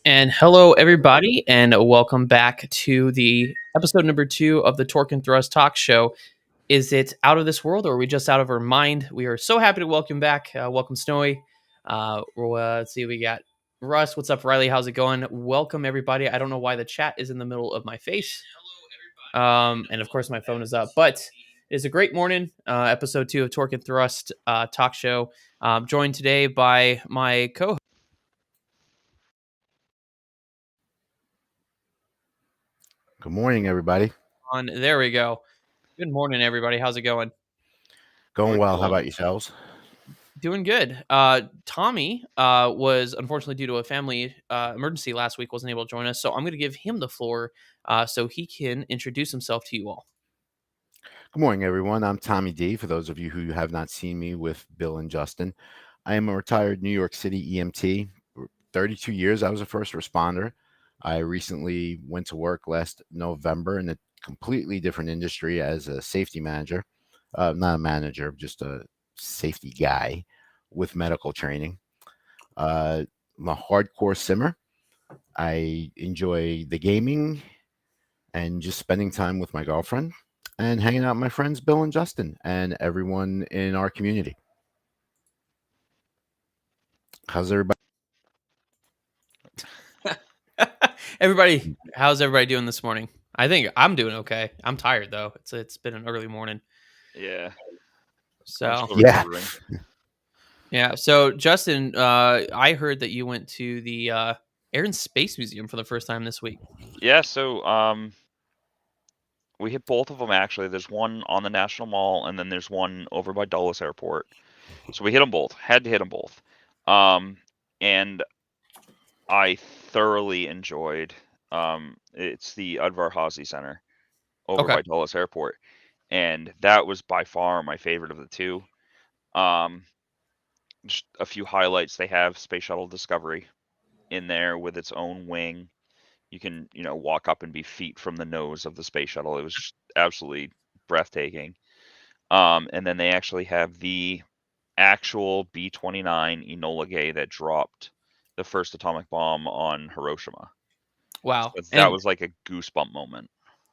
And hello, everybody, and welcome back to the episode number 2 of the Torque and Thrust Talk Show. Is it out of this world, or are we just out of our mind? We are so happy to welcome back. Welcome, Snowy. Let's see, we got Russ. What's up, Riley? How's it going? Welcome, everybody. I don't know why the chat is in the middle of my face. And of course, my phone is up, but it is a great morning. Episode 2 of Torque and Thrust Talk Show. Joined today by my co Good morning, everybody. on. There we go. Good morning, everybody. How's it going? Going well. How about yourselves? Doing good. Tommy was unfortunately due to a family emergency last week, wasn't able to join us. So I'm going to give him the floor so he can introduce himself to you all. Good morning, everyone. I'm Tommy D. For those of you who have not seen me with Bill and Justin, I am a retired New York City EMT. 32 years, I was a first responder. I recently went to work last November in a completely different industry as a safety manager. Not a manager, just a safety guy with medical training. I'm a hardcore simmer. I enjoy the gaming and just spending time with my girlfriend and hanging out with my friends Bill and Justin and everyone in our community. How's everybody? How's everybody doing this morning? I think I'm doing okay. I'm tired though. It's been an early morning. Yeah. So Yeah. yeah. So Justin, I heard that you went to the Air and Space Museum for the first time this week. Yeah, so we hit both of them actually. There's one on the National Mall, and then there's one over by Dulles Airport. So we hit them both. Had to hit them both. And I thoroughly enjoyed. It's the Udvar Hazy Center over Okay. by Dulles Airport, and that was by far my favorite of the two. Just a few highlights. They have Space Shuttle Discovery in there with its own wing. You can, walk up and be feet from the nose of the space shuttle. It was just absolutely breathtaking. And then they actually have the actual B-29 Enola Gay that dropped the first atomic bomb on Hiroshima. Wow. So that was like a goosebump moment.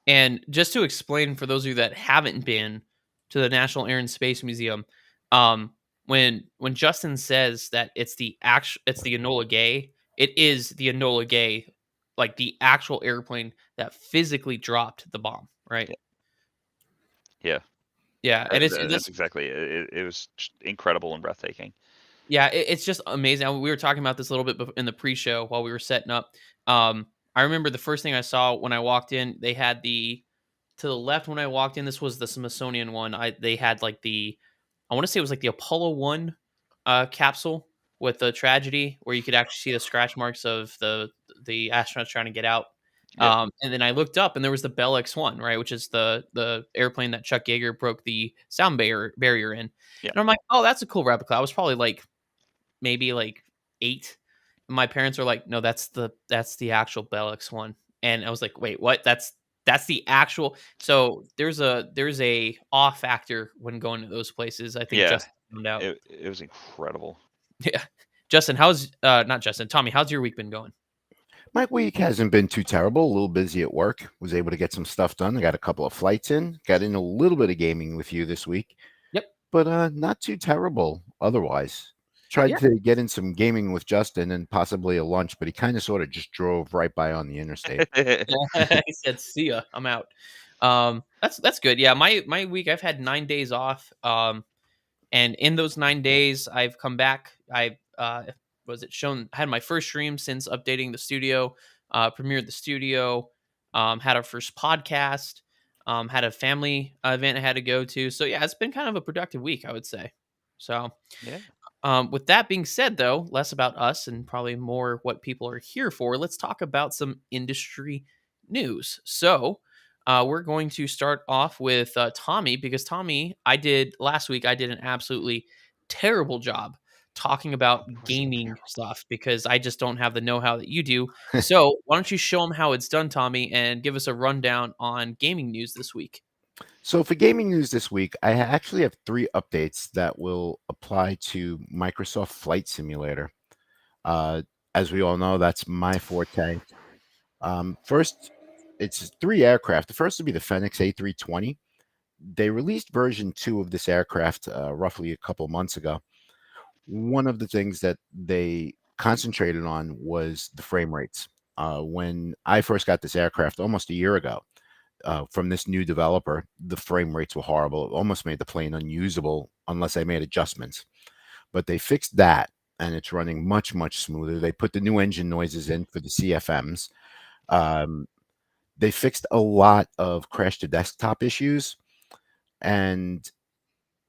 And just to explain for those of you that haven't been to the National Air and Space Museum, when Justin says that it's the Enola Gay, it is the Enola Gay, like the actual airplane that physically dropped the bomb, right? Yeah. Yeah, and that's exactly it. It was incredible and breathtaking. Yeah, it's just amazing. We were talking about this a little bit in the pre-show while we were setting up. I remember the first thing I saw when I walked in, they had to the left when I walked in. This was the Smithsonian one. They had like I want to say it was like the Apollo 1 capsule with the tragedy where you could actually see the scratch marks of the astronauts trying to get out. Yep. And then I looked up and there was the Bell X-1, right, which is the airplane that Chuck Yeager broke the sound barrier in. Yep. And I'm like, oh, that's a cool replica. I was probably like maybe like 8. My parents were like, no, that's the actual Bell X-1. And I was like, wait, what? That's the actual. So there's a awe factor when going to those places. I think Justin found out. It was incredible. Yeah. Justin, how's not Justin, Tommy, how's your week been going? My week hasn't been too terrible. A little busy at work. Was able to get some stuff done. I got a couple of flights in. Got in a little bit of gaming with you this week. Yep. But not too terrible otherwise. Tried to get in some gaming with Justin and possibly a lunch, but he kind of sort of just drove right by on the interstate. He said, "See ya, I'm out." That's good. Yeah, my week, I've had 9 days off. And in those 9 days, I've come back. I had my first stream since updating the studio, premiered the studio, had our first podcast, had a family event I had to go to. So yeah, it's been kind of a productive week, I would say. So Yeah. with that being said, though, less about us and probably more what people are here for. Let's talk about some industry news. So we're going to start off with Tommy, because Tommy, last week, I did an absolutely terrible job talking about gaming stuff because I just don't have the know-how that you do. So why don't you show them how it's done, Tommy, and give us a rundown on gaming news this week? So for gaming news this week, I actually have 3 updates that will apply to Microsoft Flight Simulator. as we all know, that's my forte. First, it's 3 aircraft. The first would be the Fenix A320. They released version 2 of this aircraft roughly a couple months ago. One of the things that they concentrated on was the frame rates. When I first got this aircraft almost a year ago, from this new developer, the frame rates were horrible. It almost made the plane unusable unless I made adjustments. But they fixed that, and it's running much, much smoother. They put the new engine noises in for the CFMs. Um, they fixed a lot of crash to desktop issues, and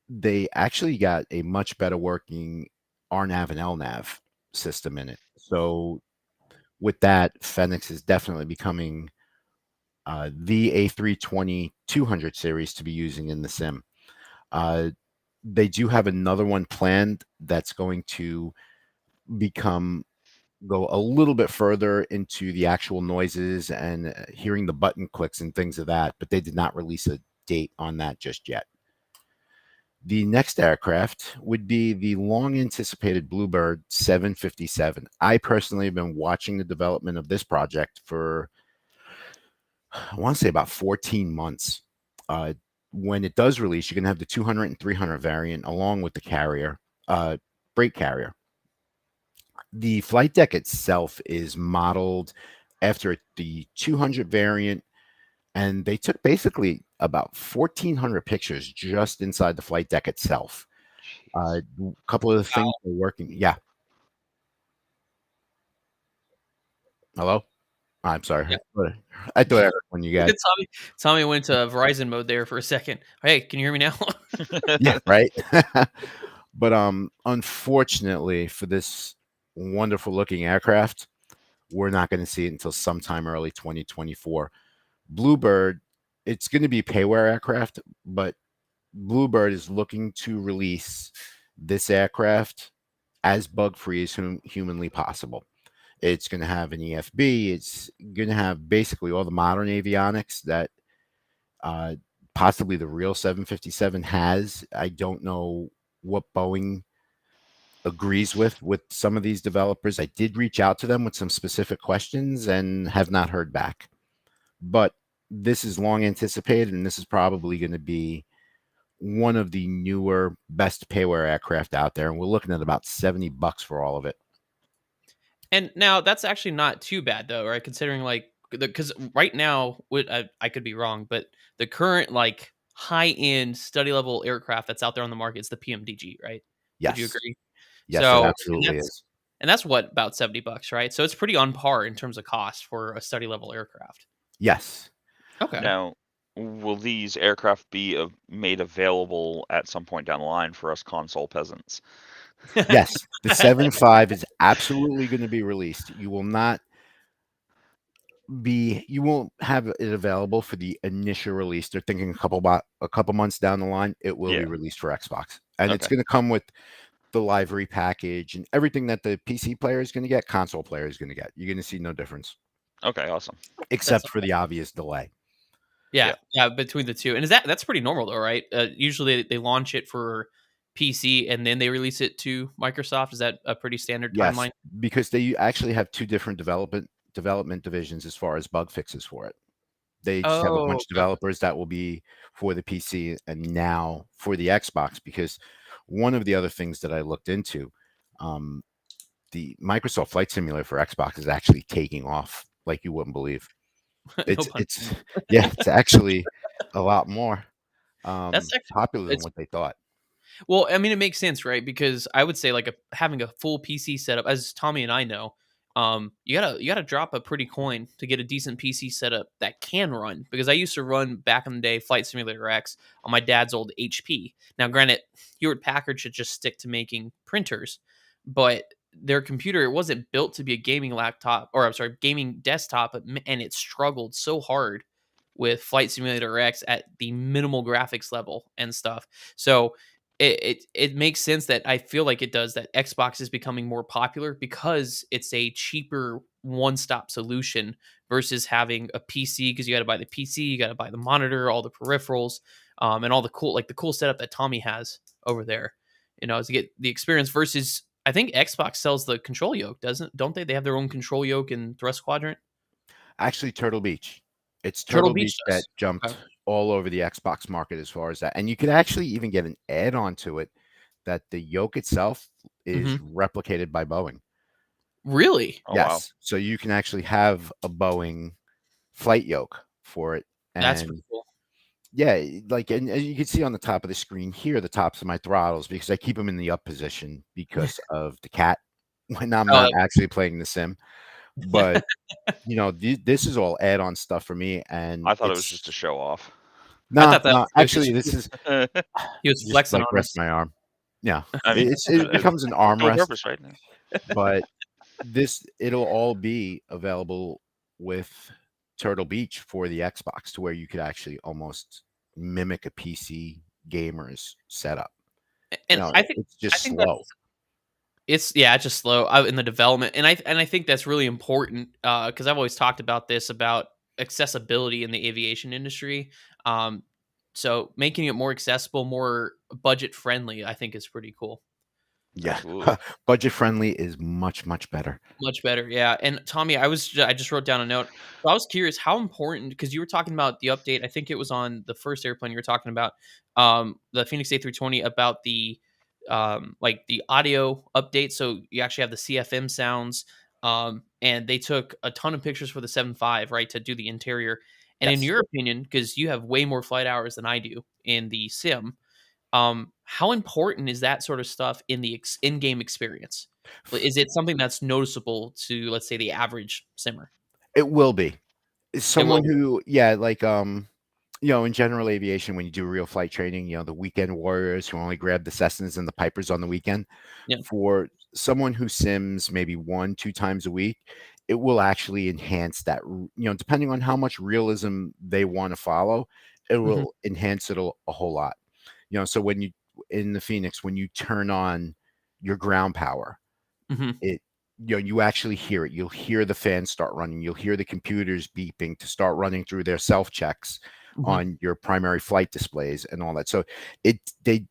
they actually got a much better working RNAV and LNAV system in it. So with that, Fenix is definitely becoming the A320 200 series to be using in the sim. They do have another one planned that's going to go a little bit further into the actual noises and hearing the button clicks and things of that, but they did not release a date on that just yet. The next aircraft would be the long anticipated Bluebird 757. I personally have been watching the development of this project for, I want to say, about 14 months. When it does release, you can have the 200 and 300 variant along with the carrier, freight carrier. The flight deck itself is modeled after the 200 variant, and they took basically about 1,400 pictures just inside the flight deck itself. A couple of the things are working. Yeah. Hello? I'm sorry. Yeah. I thought I heard when you guys. Tommy went to Verizon mode there for a second. Hey, can you hear me now? Yeah, right. But unfortunately for this wonderful looking aircraft, we're not going to see it until sometime early 2024. Bluebird, it's going to be payware aircraft, but Bluebird is looking to release this aircraft as bug-free as humanly possible. It's going to have an EFB. It's going to have basically all the modern avionics that possibly the real 757 has. I don't know what Boeing agrees with some of these developers. I did reach out to them with some specific questions and have not heard back. But this is long anticipated, and this is probably going to be one of the newer, best payware aircraft out there. And we're looking at about $70 for all of it. And now that's actually not too bad though, right? Considering because right now, I could be wrong, but the current like high end study level aircraft that's out there on the market is the PMDG, right? Yes. Would you agree? Yes, So, it absolutely is. And that's what, about $70, right? So it's pretty on par in terms of cost for a study level aircraft. Yes. Okay. Now, will these aircraft be made available at some point down the line for us console peasants? Yes, the 7.5 is absolutely going to be released. You won't have it available for the initial release. They're thinking a couple months down the line, it will be released for Xbox. And it's going to come with the library package and everything that the PC player is going to get, console player is going to get. You're going to see no difference. Okay, awesome. Except for the obvious delay. Yeah, between the two. And that's pretty normal though, right? Usually they launch it for PC and then they release it to Microsoft. Is that a pretty standard timeline? Yes, because they actually have two different development divisions as far as bug fixes for it. They just have a bunch of developers that will be for the PC and now for the Xbox, because one of the other things that I looked into, the Microsoft Flight Simulator for Xbox is actually taking off like you wouldn't believe. It's actually a lot more popular than what they thought. Well, I mean, it makes sense, right? Because I would say having a full PC setup, as Tommy and I know, you gotta drop a pretty coin to get a decent PC setup that can run. Because I used to run back in the day Flight Simulator X on my dad's old HP. Now, granted, Hewlett Packard should just stick to making printers, but their computer, it wasn't built to be a gaming gaming desktop, and it struggled so hard with Flight Simulator X at the minimal graphics level and stuff. So it makes sense that I feel like it does, that Xbox is becoming more popular because it's a cheaper one-stop solution versus having a PC, because you got to buy the PC, you got to buy the monitor, all the peripherals, and all the cool setup that Tommy has over there, to get the experience versus I think Xbox sells the control yoke, don't they? They have their own control yoke in Thrust Quadrant. Actually, Turtle Beach. It's Turtle Turtle Beach Beach that does. jumped Okay. all over the Xbox market as far as that. And you could actually even get an add-on to it that the yoke itself is replicated by Boeing. Really? Oh, wow. Yes. So you can actually have a Boeing flight yoke for it. That's And pretty cool. yeah, like, and you can see on the top of the screen here, the tops of my throttles, because I keep them in the up position because of the cat when I'm not actually playing the sim. But you know, this is all add-on stuff for me, and I thought it was just a show off. I no, thought that no. was good 'cause Actually, this is he was just flexing like on rest us. my arm. Yeah, I mean, it becomes an no armrest, purpose, right? but it'll all be available with Turtle Beach for the Xbox, to where you could actually almost mimic a PC gamer's setup. And You know, I think it's just that's slow. it's just slow out in the development, and I think that's really important because I've always talked about this about accessibility in the aviation industry. So making it more accessible, more budget friendly, I think is pretty cool. Yeah, Absolutely. budget friendly is much better. Much better, yeah. And Tommy, I just wrote down a note. So I was curious how important because you were talking about the update. I think it was on the first airplane you were talking about, the Phoenix A320 about the like the audio update. So you actually have the CFM sounds, and they took a ton of pictures for the 7.5, right, to do the interior. And in Yes. your opinion, because you have way more flight hours than I do in the sim, how important is that sort of stuff in the in-game experience? Is it something that's noticeable to, let's say, the average simmer? It will be. It will Someone be. who, yeah, like, you know, in general aviation, when you do real flight training, you know, the weekend warriors who only grab the Cessnas and the Pipers on the weekend, Yeah. for someone who sims maybe 1-2 times a week, it will actually enhance that, you know, depending on how much realism they want to follow, it Mhm, will enhance it a whole lot. You know, so when you in the Phoenix, when you turn on your ground power, mhm, it you know, you actually hear it. You'll hear the fans start running. You'll hear the computers beeping to start running through their self checks mhm, on your primary flight displays and all that. So it they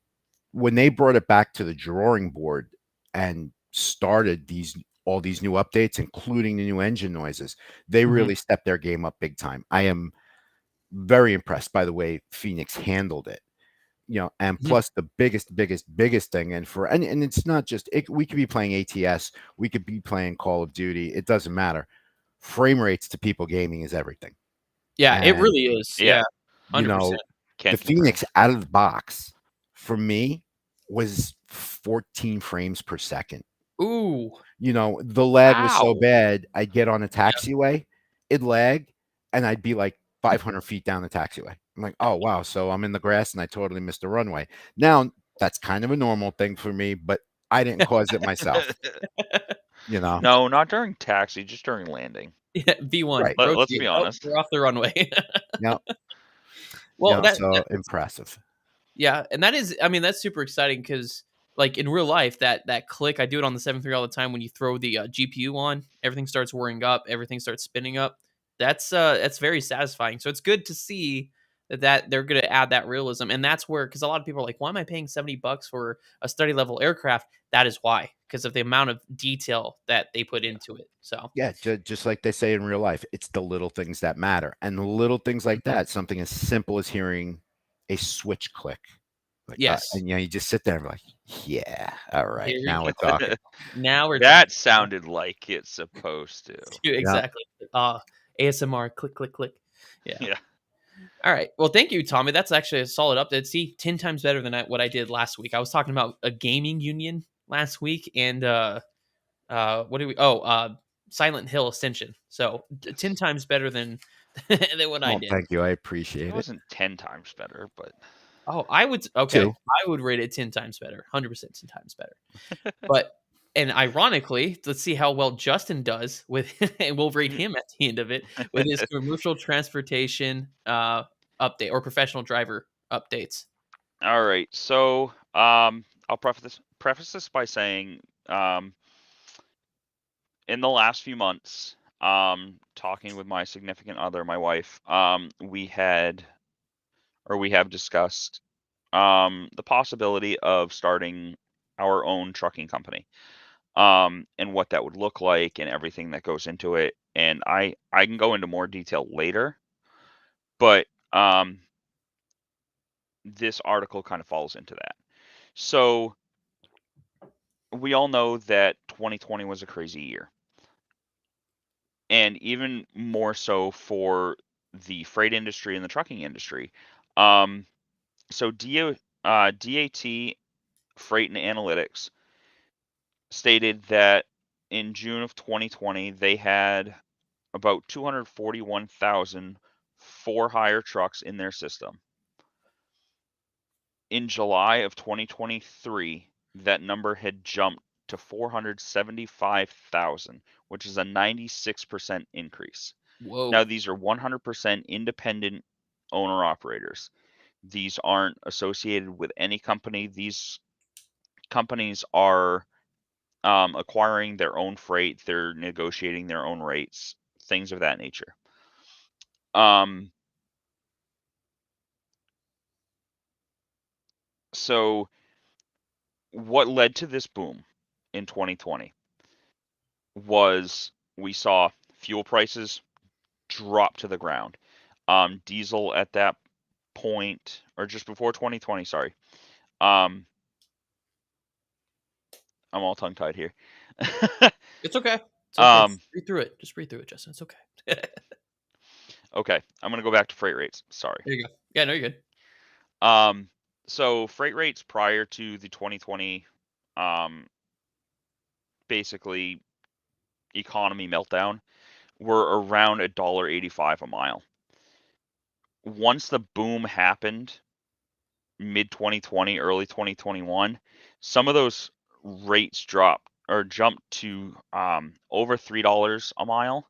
when they brought it back to the drawing board and started all these new updates, including the new engine noises, they mhm, really stepped their game up big time. I am very impressed by the way Phoenix handled it. You know, and mhm. plus the biggest thing, and it's not just we could be playing ATS, we could be playing Call of Duty, it doesn't matter. Frame rates to people gaming is everything. Yeah, it And really is. Yeah, Yeah, you know, 100%. the can't confirm. Phoenix out of the box for me was 14 frames per second. Ooh, You know, the lag was so wow. bad, I'd get on a Yeah, taxiway, it'd lag, and I'd be like 500 feet down the taxiway. I'm like, oh wow, so I'm in the grass and I totally missed the runway. Now that's kind of a normal thing for me, but I didn't cause it myself, you know? No, not during taxi, just during landing. yeah, V1, Right. Let's rotate. be Oh, honest. we're off the runway. Yep. You Well, know, so impressive. yeah, and that is, I mean, that's super exciting because, like in real life, that click, I do it on the 7.3 all the time. When you throw the GPU on, everything starts whirring up, everything starts spinning up. That's very satisfying. So it's good to see that they're going to add that realism, and that's where because a lot of people are like, why am I paying $70 for a study level aircraft? That is why, because of the amount of detail that they put into it. So Yeah, just like they say in real life, it's the little things that matter. And the little things like that, something as simple as hearing a switch click. Like, yes, and you know, you just sit there and be like, yeah, all right, here we now we're go. talking. Now we're talking. That sounded like it's supposed to. Yeah. Exactly. ASMR, click, click, click. Yeah. Yeah. All right. Well, thank you, Tommy. That's actually a solid update. See, 10 times better than what I did last week. I was talking about a gaming union last week and what do we Silent Hill Ascension. So 10 times better than than what I Well, did. thank you. I It appreciate it. wasn't 10 times better, but Oh, I would okay. Two. I would rate it 10 times better. 100% 10 times better. But and ironically, let's see how well Justin does with and we'll rate him at the end of it with his commercial transportation update or professional driver updates. all right. So, I'll preface this by saying, in the last few months, talking with my significant other, my wife, we have discussed the possibility of starting our own trucking company. and what that would look like and everything that goes into it. And I can go into more detail later, but this article kind of falls into that. So we all know that 2020 was a crazy year, and even more so for the freight industry and the trucking industry. So DAT Freight and Analytics stated that in June of 2020, they had about 241,000 for-hire trucks in their system. In July of 2023, that number had jumped to 475,000, which is a 96% increase. Whoa. Now, these are 100% independent owner operators. These aren't associated with any company. These companies are acquiring their own freight. They're negotiating their own rates, things of that nature. So what led to this boom in 2020 was we saw fuel prices drop to the ground. Diesel at that point, or just before 2020, sorry. I'm all tongue-tied here. It's okay. It's okay. Um, Just breathe through it. Just breathe through it, Justin. It's okay. Okay, I'm gonna go back to freight rates. Sorry. There you go. Yeah, no, you're good. So freight rates prior to the 2020, basically economy meltdown, were around $1.85 a mile. Once the boom happened, mid 2020, early 2021, some of those rates dropped or jumped to over $3 a mile.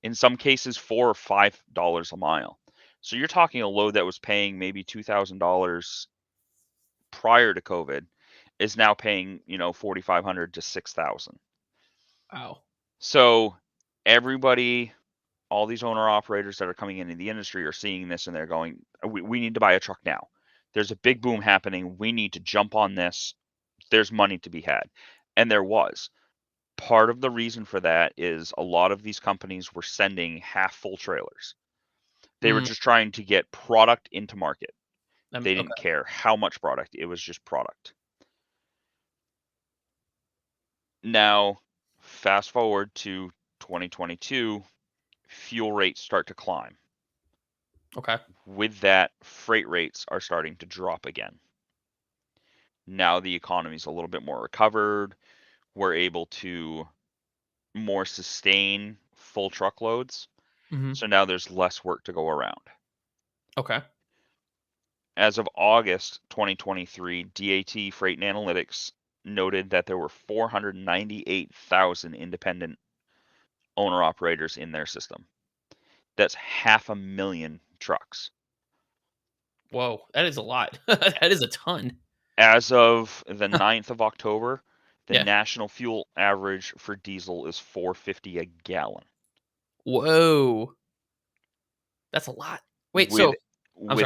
In some cases, $4 or $5 a mile. So you're talking a load that was paying maybe $2,000 prior to COVID is now paying, $4,500 to $6,000. Wow. So everybody, all these owner operators that are coming into the industry are seeing this and they're going, we need to buy a truck now. There's a big boom happening. We need to jump on this. There's money to be had. And there was. Part of the reason for that is a lot of these companies were sending half full trailers. They were just trying to get product into market. They didn't care how much product. It was just product. Now, fast forward to 2022, fuel rates start to climb. Okay. With that, freight rates are starting to drop again. Now the economy's a little bit more recovered. We're able to more sustain full truckloads. So now there's less work to go around. Okay. As of August 2023, DAT Freight and Analytics noted that there were 498,000 independent owner operators in their system. That's 500,000 trucks. Whoa, that is a lot. That is a ton. As of the 9th of October, the Yeah. national fuel average for diesel is $4.50 a gallon. Whoa. That's a lot. Wait, with sorry,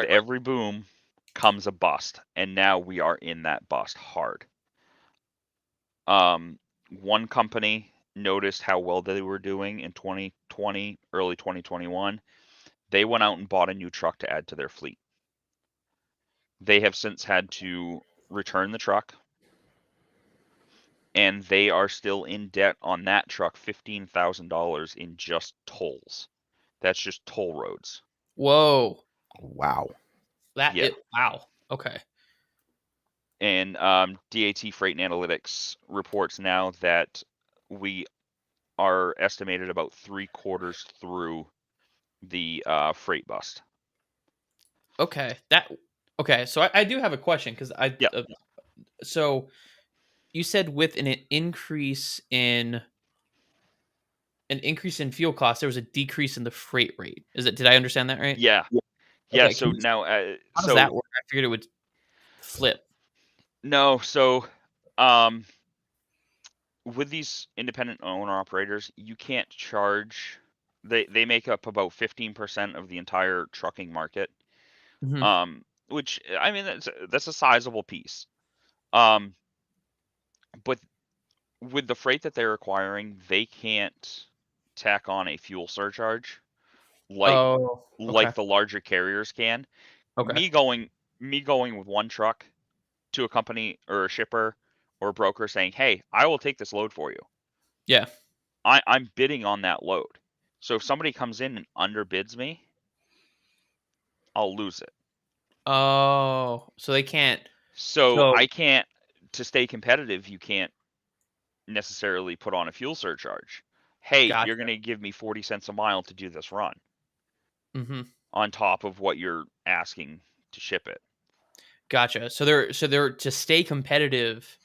every boom comes a bust, and now we are in that bust hard. One company noticed how well they were doing in 2020, early 2021. They went out and bought a new truck to add to their fleet. They have since had to return the truck, and they are still in debt on that truck, $15,000 in just tolls. That's just toll roads. Whoa. Wow. Wow. Okay. And DAT Freight and Analytics reports now that we are estimated about 3/4 through the freight bust. Okay. So I do have a question because so you said with an increase in fuel costs, there was a decrease in the freight rate. Did I understand that right? Yeah. Okay, So now, how does that work? I figured it would flip. No. So, with these independent owner operators, you can't charge. They make up about 15% of the entire trucking market. Which, I mean, that's a sizable piece. But with the freight that they're acquiring, they can't tack on a fuel surcharge like Oh, okay. the larger carriers can. Okay. Me going with one truck to a company or a shipper or a broker saying, "Hey, I will take this load for you." Yeah. I'm bidding on that load. So if somebody comes in and underbids me, I'll lose it. Oh, so they can't. So So I can't, to stay competitive, you can't necessarily put on a fuel surcharge. Hey, gotcha. you're going to give me 40 cents a mile to do this run Mm-hmm. on top of what you're asking to ship it. Gotcha. So they're to stay competitive.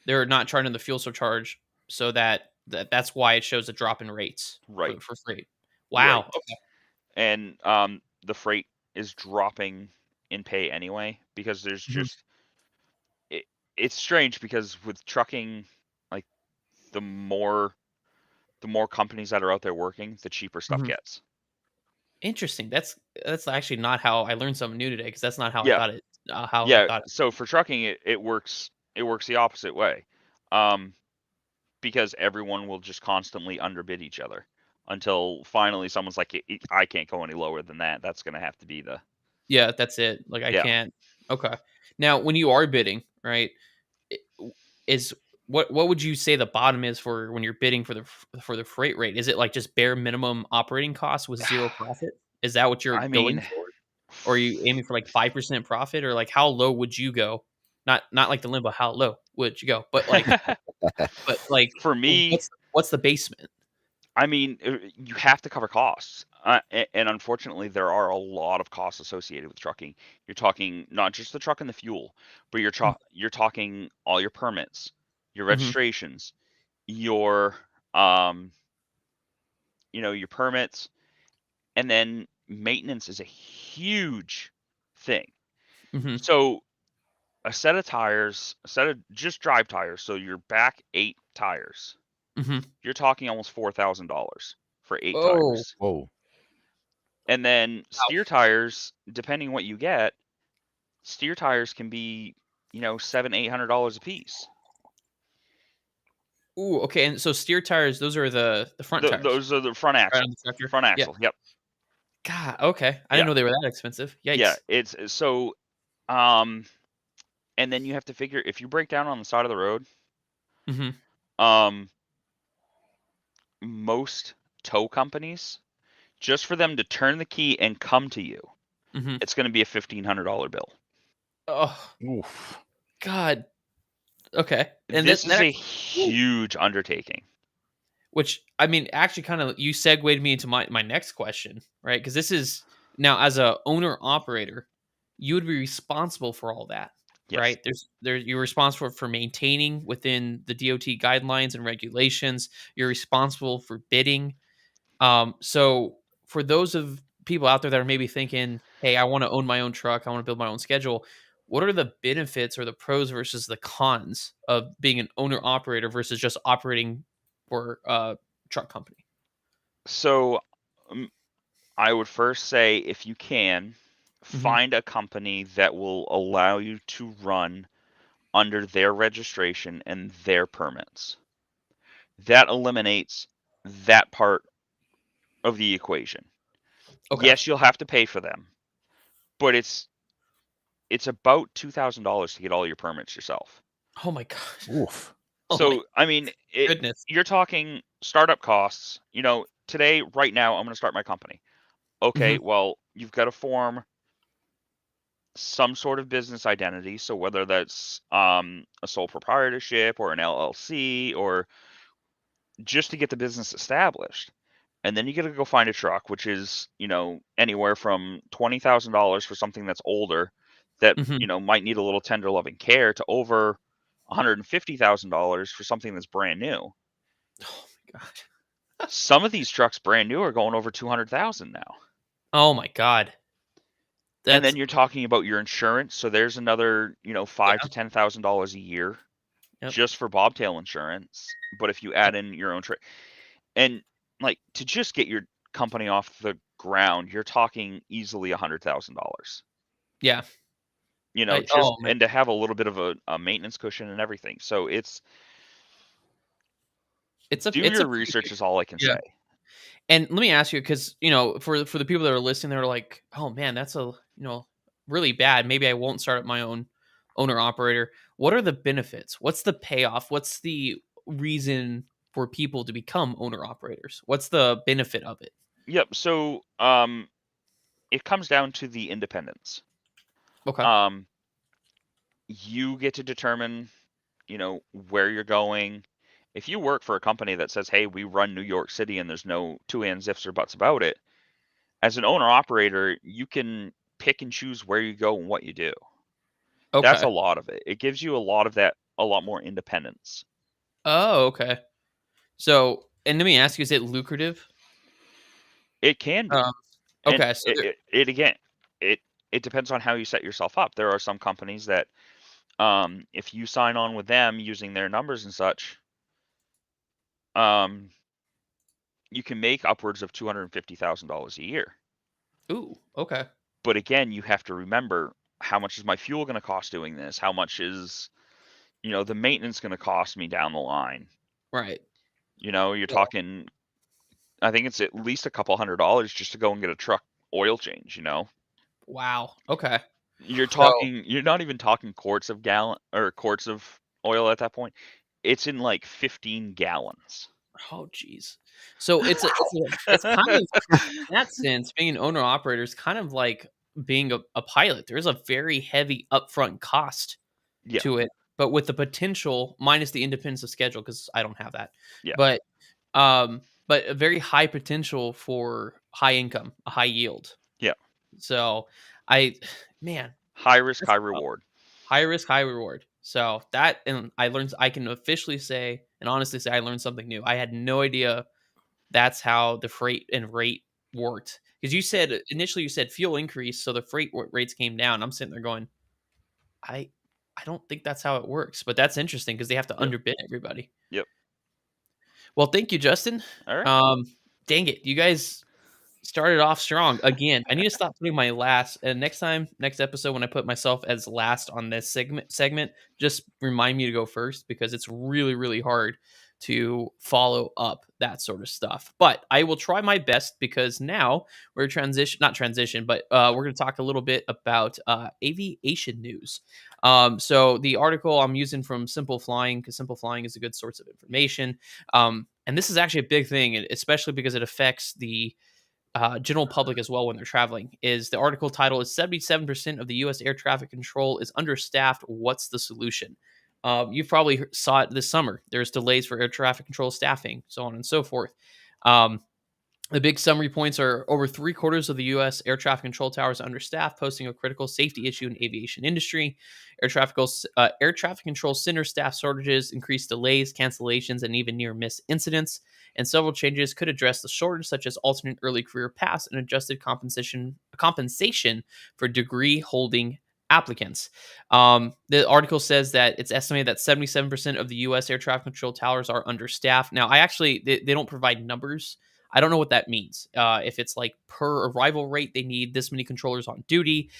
They're not charging the fuel surcharge, so that's why it shows a drop in rates Right. for freight. Right. Wow. Okay. And the freight is dropping in pay anyway because there's Mhm. just it's strange because with trucking, like the more companies that are out there working, the cheaper stuff Mhm. gets. Interesting. That's actually not how I learned something new today because that's not how I Yeah. thought it. How I Yeah. thought. So for trucking, it works the opposite way, because everyone will just constantly underbid each other until finally someone's like, I can't go any lower than that. That's going to have to be the Yeah, that's it. Like I yeah. can't. Okay. Now, when you are bidding, right? i- Is what would you say the bottom is for when you're bidding for the freight rate? Is it like just bare minimum operating costs with zero profit? Is that what you're I going mean, for? Or are you aiming for like 5% profit, or like how low would you go? Not like the limbo, how low would you go? But like for me, what's the basement? I mean, you have to cover costs. And unfortunately, there are a lot of costs associated with trucking. You're talking not just the truck and the fuel, but you're talking all your permits, your Mm-hmm. registrations, your um, your permits, and then maintenance is a huge thing. Mm-hmm. So a set of tires, a set of just drive tires, so your back 8 tires, Mm-hmm. you're talking almost $4,000 for 8 Oh, tires. Whoa. And then wow. steer tires, depending what you get, steer tires can be, $700-800 a piece. Ooh, okay. And so steer tires, those are the front tires, Those are the front right, axle. on the tractor? Front Yeah. axle. Yep. God, okay. I didn't Yeah. know they were that expensive. Yeah. Yikes. It's so um and then you have to figure if you break down on the side of the road, Mm-hmm. um most tow companies, just for them to turn the key and come to you, Mm-hmm. it's going to be a $1,500 bill. Oh, Oof. God. Okay. And This is that a ooh, huge undertaking. which I mean, actually, kind of you segued me into my next question, right? Because this is now as a owner operator, you would be responsible for all that, Yes. right? You're responsible for maintaining within the DOT guidelines and regulations. You're responsible for bidding. So for those of people out there that are maybe thinking, "Hey, I want to own my own truck. I want to build my own schedule." What are the benefits or the pros versus the cons of being an owner operator versus just operating for a truck company? So um, I would first say if you can, Mhm. find a company that will allow you to run under their registration and their permits. That eliminates that part of the equation. Okay. Yes, you'll have to pay for them, but it's about $2,000 to get all your permits yourself. Oh my god. Oof. Oh my So, I mean, goodness. you're talking startup costs. Today, right now, I'm going to start my company. Okay, Mhm. well, you've got to form some sort of business identity. So whether that's a sole proprietorship or an LLC or just to get the business established. And then you got to go find a truck, which is, anywhere from $20,000 for something that's older that, Mhm. might need a little tender loving care to over $150,000 for something that's brand new. Oh my god. Some of these trucks brand new are going over 200,000 now. Oh my god. And then That's you're talking about your insurance, so there's another, five yeah. to $10,000 a year Yep. just for bobtail insurance. But if you add in your own and like to just get your company off the ground, you're talking easily $100,000. Yeah. Just Oh man. and to have a little bit of a maintenance cushion and everything. So It's a Do it's a your pretty research big, is all I can yeah. say. And let me ask you, because for the people that are listening, they're like, "Oh man, that's a really bad. Maybe I won't start up my own owner operator." What are the benefits? What's the payoff? What's the reason for people to become owner operators? What's the benefit of it? Yep. So it comes down to the independence. Okay. Um, you get to determine, where you're going. If you work for a company that says, "Hey, we run New York City," and there's no two ands, ifs, or buts about it, as an owner operator, you can pick and choose where you go and what you do. That's a Okay. lot of it. It gives you a lot more independence. Oh, okay. So, and let me ask you, is it lucrative? It can be. Um, And okay. So it again, it it depends on how you set yourself up. There are some companies that, if you sign on with them using their numbers and such, um, you can make upwards of $250,000 a year. ooh, okay. But again, you have to remember, how much is my fuel going to cost doing this? How much is, the maintenance going to cost me down the line? Right. You're Yeah. talking, I think it's at least a couple $100 just to go and get a truck oil change. Wow. Okay. So, You're not even talking quarts of oil at that point. It's in like 15 gallons. oh, geez. So it's kind of, in that sense, being an owner operator is kind of like being a pilot. There's a very heavy upfront cost Yeah, to it, but with the potential, minus the independence of schedule, because I don't have that. yeah, But but a very high potential for high income, a high yield. yeah. So I man, High risk, that's high tough. reward. High risk, high reward. So that, and I can officially say and honestly say I learned something new. I had no idea that's how the freight and rate worked. Because you said fuel increased, so the freight rates came down. I'm sitting there going, I I don't think that's how it works, but that's interesting because they have to Yep, underbid everybody. yep. Well, thank you, Justin. All right. Um, dang it, you guys started off strong again. I need to stop putting my last. And next episode, when I put myself as last on this segment, just remind me to go first because it's really, really hard to follow up that sort of stuff. But I will try my best because now we're not transition, but we're going to talk a little bit about aviation news. So the article I'm using from Simple Flying, because Simple Flying is a good source of information. And this is actually a big thing, especially because it affects the general public as well when they're traveling. Is the article title is 77% of the U.S. air traffic control is understaffed. What's the solution? You've probably saw it this summer. There's delays for air traffic control staffing, so on and so forth. Um, the big summary points are over 3/4 of the U.S. air traffic control towers understaffed, posing a critical safety issue in aviation industry. Air traffic control center staff shortages, increased delays, cancellations, and even near miss incidents. And several changes could address the shortage, such as alternate early career paths and adjusted compensation for degree holding applicants. The article says that it's estimated that 77% of the U.S. air traffic control towers are understaffed. Now, they don't provide numbers. I don't know what that means. If it's like per arrival rate, they need this many controllers on duty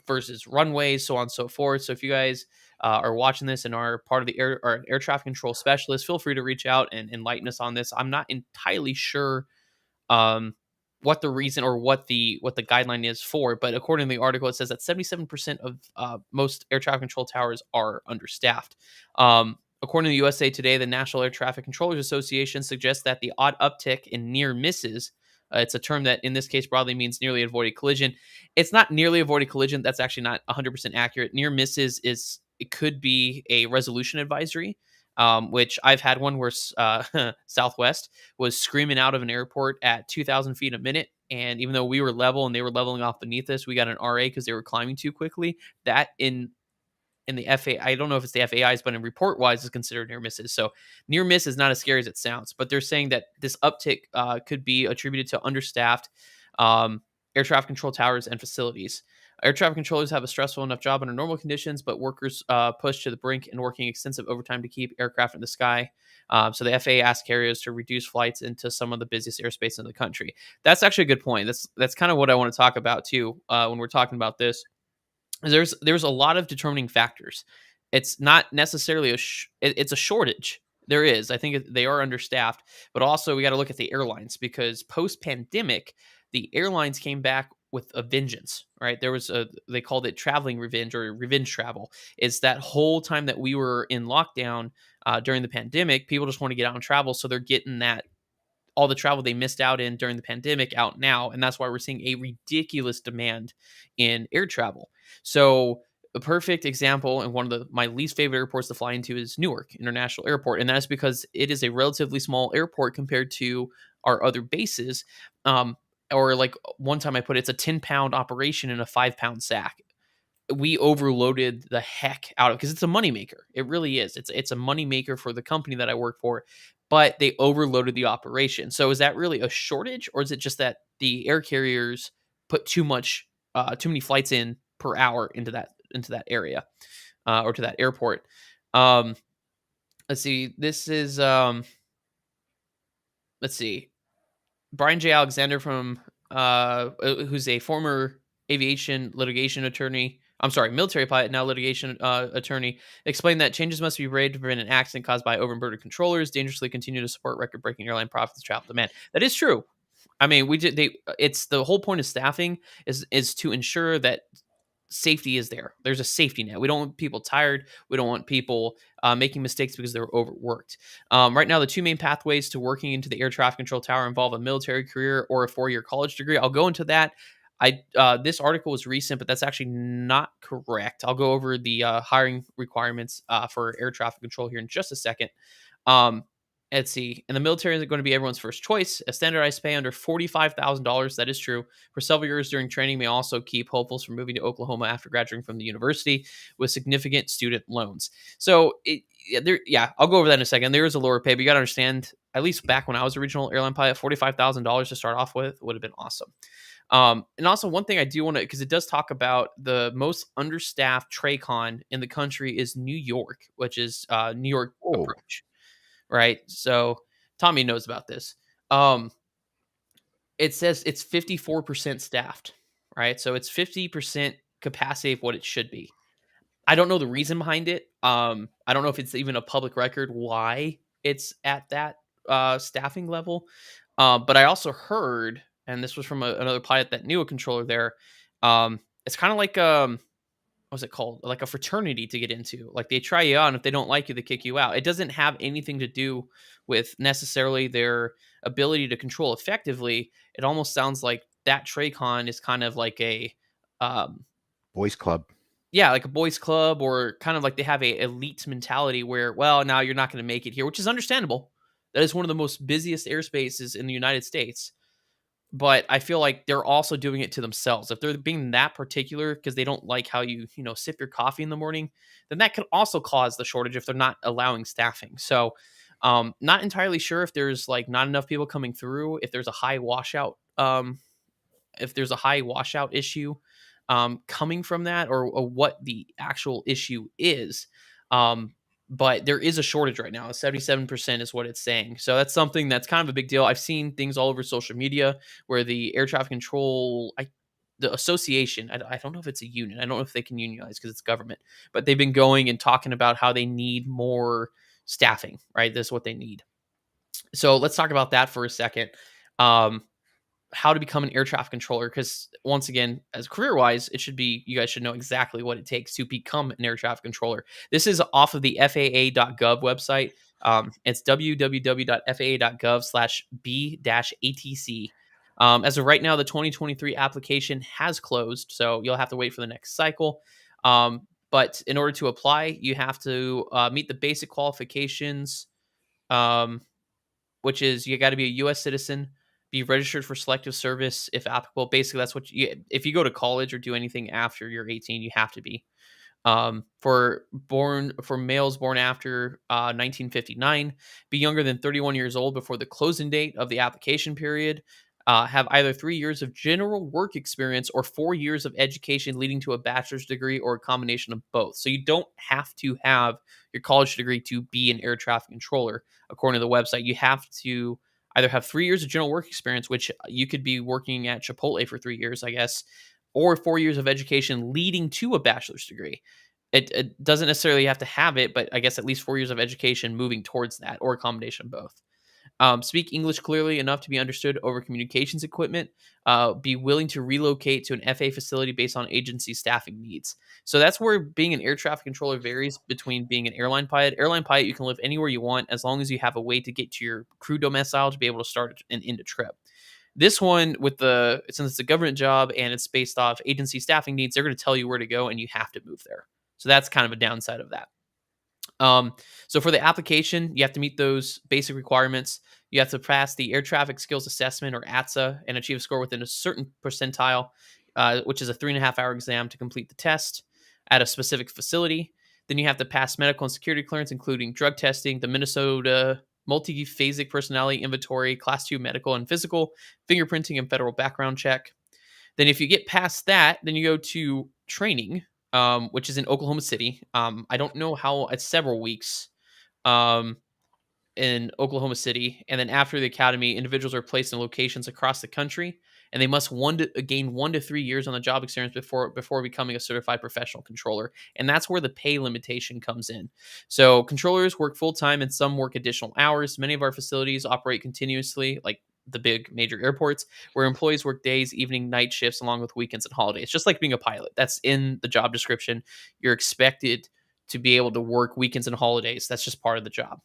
versus runways, so on and so forth. So if you guys are watching this and are part of the air traffic control specialist, feel free to reach out and enlighten us on this. I'm not entirely sure um, what the reason or what the guideline is for, but according to the article, it says that 77% of most air traffic control towers are understaffed. According to USA Today, the National Air Traffic Controllers Association suggests that the odd uptick in near misses, it's a term that in this case broadly means nearly avoided collision. It's not nearly avoided collision. That's actually not 100% accurate. Near misses it could be a resolution advisory, which I've had one where Southwest was screaming out of an airport at 2,000 feet a minute. And even though we were level and they were leveling off beneath us, we got an RA because they were climbing too quickly. That in the FA, I don't know if it's the FAIs, but in report wise is considered near misses. So near miss is not as scary as it sounds, but they're saying that this uptick could be attributed to understaffed air traffic control towers and facilities. Air traffic controllers have a stressful enough job under normal conditions, but workers push to the brink and working extensive overtime to keep aircraft in the sky. So the FAA asked carriers to reduce flights into some of the busiest airspace in the country. That's actually a good point. That's kind of what I want to talk about too when we're talking about this. There's a lot of determining factors. It's not necessarily it's a shortage. There is. I think they are understaffed, but also we got to look at the airlines, because post-pandemic, the airlines came back with a vengeance, right? They called it traveling revenge or revenge travel. It's that whole time that we were in lockdown during the pandemic, people just want to get out and travel. So they're getting that all the travel they missed out in during the pandemic out now. And that's why we're seeing a ridiculous demand in air travel. So a perfect example, and one of my least favorite airports to fly into, is Newark International Airport. And that's because it is a relatively small airport compared to our other bases. Or like one time I put it's a 10-pound operation in a 5-pound sack. We overloaded the heck out of, because it's a moneymaker. It really is. It's a moneymaker for the company that I work for, but they overloaded the operation. So is that really a shortage, or is it just that the air carriers put too many flights in per hour into that area or to that airport? Um, let's see. Let's see. Brian J. Alexander from who's a former aviation litigation attorney. I'm sorry, military pilot, now litigation attorney, explained that changes must be made to prevent an accident caused by overburdened controllers, dangerously continue to support record-breaking airline profits, travel demand. That is true. I mean, it's the whole point of staffing is to ensure that safety is there. There's a safety net. We don't want people tired. We don't want people making mistakes because they're overworked. Right now, the two main pathways to working into the air traffic control tower involve a military career or a 4-year college degree. I'll go into that. This article was recent, but that's actually not correct. I'll go over the hiring requirements for air traffic control here in just a second. Let's see. And the military isn't going to be everyone's first choice. A standardized pay under $45,000. That is true. For several years during training may also keep hopefuls from moving to Oklahoma after graduating from the university with significant student loans. So, I'll go over that in a second. There is a lower pay, but you got to understand, at least back when I was a regional airline pilot, $45,000 to start off with would have been awesome. And also one thing I do want to, because it does talk about the most understaffed TRACON in the country is New York, which is New York Approach. Right. So Tommy knows about this. It says it's 54% staffed, right? So it's 50% capacity of what it should be. I don't know the reason behind it. I don't know if it's even a public record why it's at that staffing level. But I also heard, and this was from another pilot that knew a controller there. It's kind of like what's it called? Like a fraternity to get into. Like they try you out, and if they don't like you, they kick you out. It doesn't have anything to do with necessarily their ability to control effectively. It almost sounds like that TRACON is kind of like a boys club. Yeah, like a boys club, or kind of like they have a elite mentality where, well, now you're not going to make it here, which is understandable. That is one of the most busiest airspaces in the United States. But I feel like they're also doing it to themselves. If they're being that particular because they don't like how you sip your coffee in the morning, then that could also cause the shortage if they're not allowing staffing. So not entirely sure if there's like not enough people coming through, if there's a high washout, issue coming from that, or what the actual issue is. But there is a shortage right now. 77% is what it's saying. So that's something that's kind of a big deal. I've seen things all over social media where the air traffic control, the association, I don't know if it's a union. I don't know if they can unionize because it's government, but they've been going and talking about how they need more staffing, right? This is what they need. So let's talk about that for a second. How to become an air traffic controller, because once again, as career-wise, you guys should know exactly what it takes to become an air traffic controller. This is off of the FAA.gov website. It's www.faa.gov/B-ATC. As of right now, the 2023 application has closed, so you'll have to wait for the next cycle. But in order to apply, you have to meet the basic qualifications, which is you got to be a U.S. citizen, be registered for selective service if applicable. Basically, that's what if you go to college or do anything after you're 18, you have to be. For males born after 1959, be younger than 31 years old before the closing date of the application period. Have either 3 years of general work experience or 4 years of education leading to a bachelor's degree or a combination of both. So you don't have to have your college degree to be an air traffic controller. According to the website, you have to either have 3 years of general work experience, which you could be working at Chipotle for 3 years, I guess, or 4 years of education leading to a bachelor's degree. It doesn't necessarily have to have it, but I guess at least 4 years of education moving towards that, or a combination of both. Speak English clearly enough to be understood over communications equipment. Be willing to relocate to an FA facility based on agency staffing needs. So that's where being an air traffic controller varies between being an airline pilot. Airline pilot, you can live anywhere you want as long as you have a way to get to your crew domicile to be able to start and end a trip. This one, since it's a government job and it's based off agency staffing needs, they're going to tell you where to go and you have to move there. So that's kind of a downside of that. So for the application, you have to meet those basic requirements. You have to pass the Air Traffic Skills Assessment, or ATSA, and achieve a score within a certain percentile, which is a 3.5-hour exam to complete the test at a specific facility. Then you have to pass medical and security clearance, including drug testing, the Minnesota Multi-Phasic Personality Inventory, Class 2 medical and physical, fingerprinting, and federal background check. Then if you get past that, then you go to training, which is in Oklahoma City. I don't know how, it's several weeks in Oklahoma City. And then after the academy, individuals are placed in locations across the country, and they must gain 1 to 3 years on the job experience before becoming a certified professional controller. And that's where the pay limitation comes in. So controllers work full-time and some work additional hours. Many of our facilities operate continuously, like the big major airports, where employees work days, evening, night shifts, along with weekends and holidays, just like being a pilot. That's in the job description. You're expected to be able to work weekends and holidays. That's just part of the job.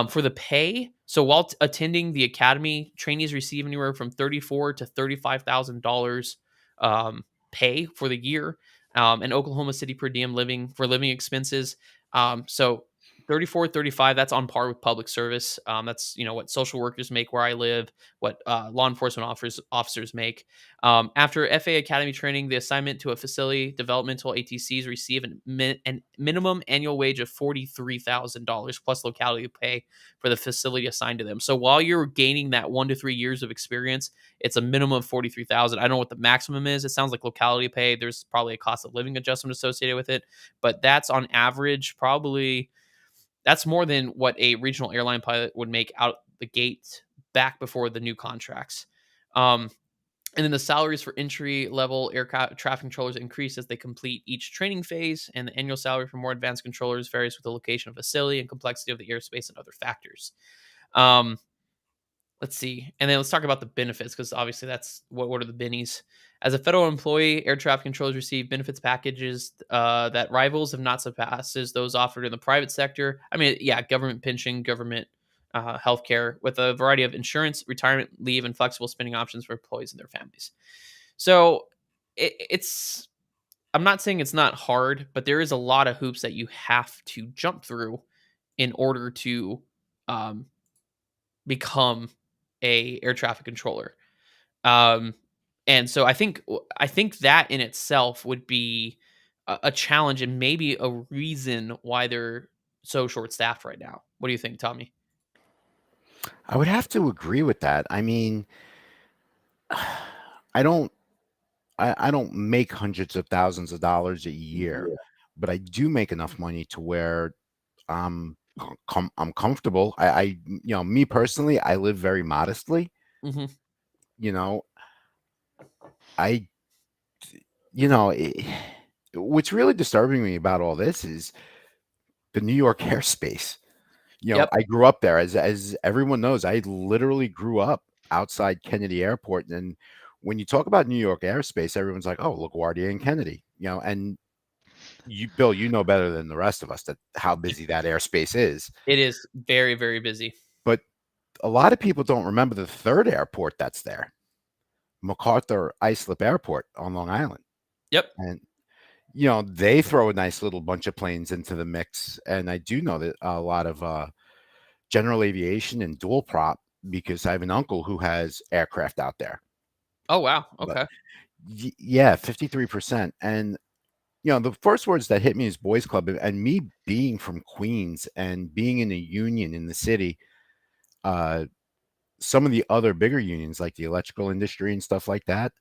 For the pay, so while attending the academy, trainees receive anywhere from $34,000 to $35,000 pay for the year, and Oklahoma City per diem living expenses. So 34, 35, that's on par with public service. That's, what social workers make where I live, what law enforcement officers make. After FA Academy training, the assignment to a facility, developmental ATCs receive an minimum annual wage of $43,000 plus locality pay for the facility assigned to them. So while you're gaining that 1 to 3 years of experience, it's a minimum of $43,000. I don't know what the maximum is. It sounds like locality pay. There's probably a cost of living adjustment associated with it, but that's on average that's more than what a regional airline pilot would make out the gate back before the new contracts. And then the salaries for entry level air traffic controllers increase as they complete each training phase, and the annual salary for more advanced controllers varies with the location of facility and complexity of the airspace and other factors. Let's see. And then let's talk about the benefits, because obviously that's what are the bennies. As a federal employee, air traffic controllers receive benefits packages that rivals, if not surpasses, those offered in the private sector. I mean, yeah, government pension, government healthcare, with a variety of insurance, retirement leave, and flexible spending options for employees and their families. So it's, I'm not saying it's not hard, but there is a lot of hoops that you have to jump through in order to become a air traffic controller. And so I think that in itself would be a challenge, and maybe a reason why they're so short staffed right now. What do you think, Tommy? I would have to agree with that. I mean, I don't make hundreds of thousands of dollars a year, but I do make enough money to where I'm comfortable. Me personally, I live very modestly. Mm-hmm. What's really disturbing me about all this is the New York airspace. Yep. I grew up there, as everyone knows. I literally grew up outside Kennedy Airport, and when you talk about New York airspace, everyone's like, "Oh, LaGuardia and Kennedy," and you, Bill, you know better than the rest of us how busy that airspace is. It is very, very busy. But a lot of people don't remember the third airport that's there, MacArthur Islip Airport on Long Island. Yep. And they throw a nice little bunch of planes into the mix, and I do know that a lot of general aviation and dual prop, because I have an uncle who has aircraft out there. Oh wow, okay. Yeah, 53%. And the first words that hit me is Boys Club, and me being from Queens and being in a union in the city. Some of the other bigger unions, like the electrical industry and stuff like that,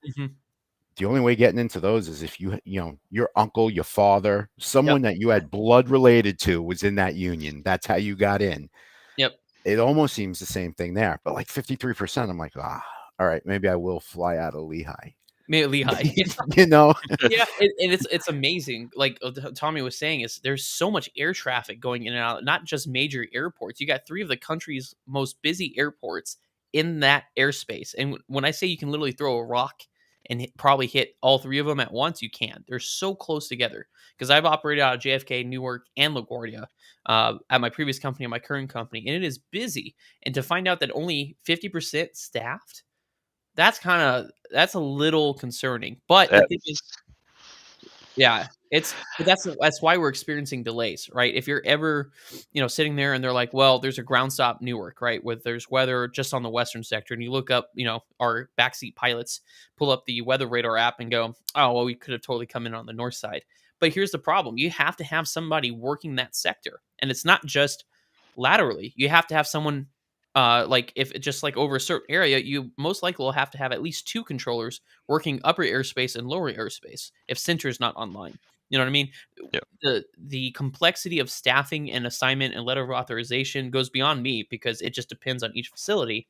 the only way getting into those is if your uncle, your father, someone that you had blood related to was in that union. That's how you got in. Yep. It almost seems the same thing there, but like 53%, I'm like, all right, maybe I will fly out of Lehigh. Maybe Lehigh. You know? Yeah, and it's amazing. Like Tommy was saying, is there's so much air traffic going in and out, not just major airports. You got three of the country's most busy airports in that airspace. And when I say you can literally throw a rock and probably hit all three of them at once, you can. They're so close together. Because I've operated out of JFK, Newark, and LaGuardia at my previous company and my current company, and it is busy. And to find out that only 50% staffed, that's a little concerning. But the thing is, yeah, but that's why we're experiencing delays, right? If you're ever, sitting there and they're like, well, there's a ground stop Newark, right? With there's weather just on the western sector, and you look up, our backseat pilots pull up the weather radar app and go, oh, well, we could have totally come in on the north side. But here's the problem: you have to have somebody working that sector, and it's not just laterally. You have to have someone. Like if it just like over a certain area, you most likely will have to have at least two controllers working upper airspace and lower airspace if Center's not online. You know what I mean? Yeah. The complexity of staffing and assignment and letter of authorization goes beyond me because it just depends on each facility.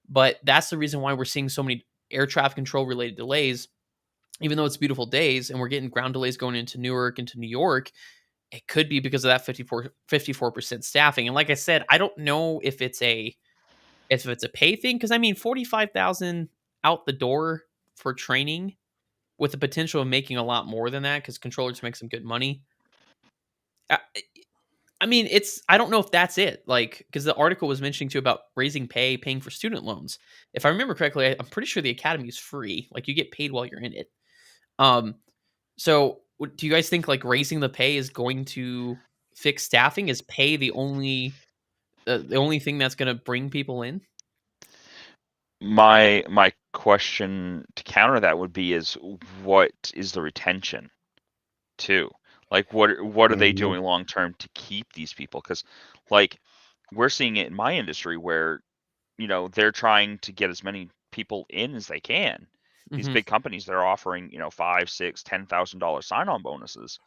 But that's the reason why we're seeing so many air traffic control related delays. Even though it's beautiful days and we're getting ground delays going into Newark, into New York, it could be because of that 54% staffing. And like I said, I don't know if it's a pay thing, because I mean 45,000 out the door for training with the potential of making a lot more than that because controllers make some good money. I mean, I don't know if that's it. Like, because the article was mentioning too about raising pay, paying for student loans. If I remember correctly, I'm pretty sure the academy is free. Like, you get paid while you're in it. So do you guys think like raising the pay is going to fix staffing? Is pay the only thing that's going to bring people in? My question to counter that would be is what is the retention too? Like what are they doing long term to keep these people? Because like we're seeing it in my industry where they're trying to get as many people in as they can. These big companies, they're offering $5, $6, $10,000 sign-on bonuses,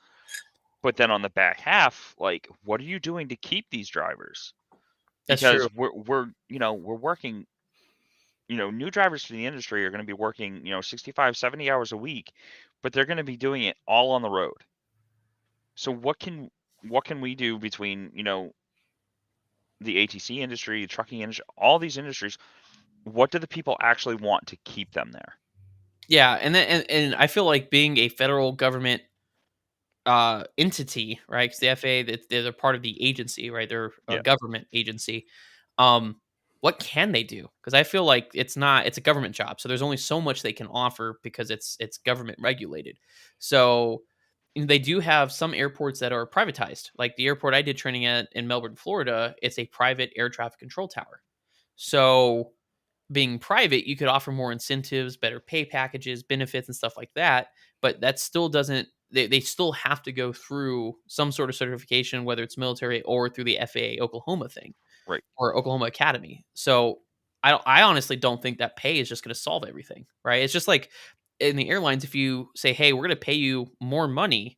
but then on the back half, like what are you doing to keep these drivers? Because we're working. New drivers to the industry are going to be working 65, 70 hours a week, but they're going to be doing it all on the road. So what can we do between the ATC industry, the trucking industry, all these industries? What do the people actually want to keep them there? Yeah, and then and I feel like being a federal government entity, right? Because the FAA, they're part of the agency, right? They're a government agency. What can they do? Because I feel like it's a government job, so there's only so much they can offer because it's government regulated. So they do have some airports that are privatized, like the airport I did training at in Melbourne, Florida. It's a private air traffic control tower. So being private, you could offer more incentives, better pay packages, benefits, and stuff like that. But that still doesn't. They still have to go through some sort of certification, whether it's military or through the FAA Oklahoma thing, right, or Oklahoma Academy. So I honestly don't think that pay is just going to solve everything, right? It's just like in the airlines, if you say, "Hey, we're going to pay you more money,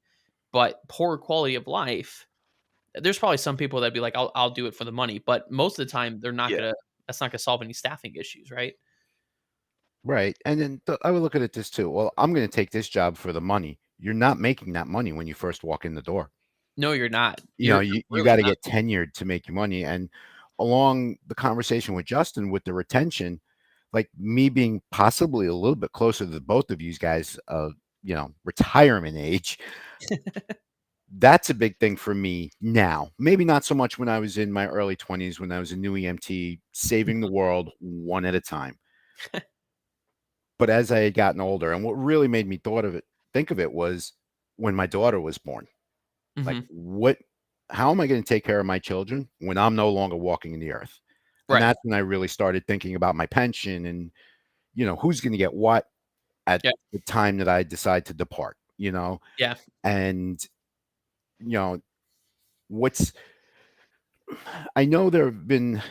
but poor quality of life," there's probably some people that'd be like, "I'll do it for the money," but most of the time, they're not gonna. That's not gonna solve any staffing issues, right? Right. And then I would look at it this too. Well, I'm going to take this job for the money. You're not making that money when you first walk in the door. No, you're not. You You're got to really get tenured to make your money. And along the conversation with Justin with the retention, like me being possibly a little bit closer to the both of you guys, retirement age, that's a big thing for me now. Maybe not so much when I was in my early 20s, when I was a new EMT, saving the world one at a time. But as I had gotten older, and what really made me think of it was when my daughter was born. Like, how am I going to take care of my children when I'm no longer walking in the earth? And that's when I really started thinking about my pension and, who's going to get what at the time that I decide to depart, Yeah. And, I know there have been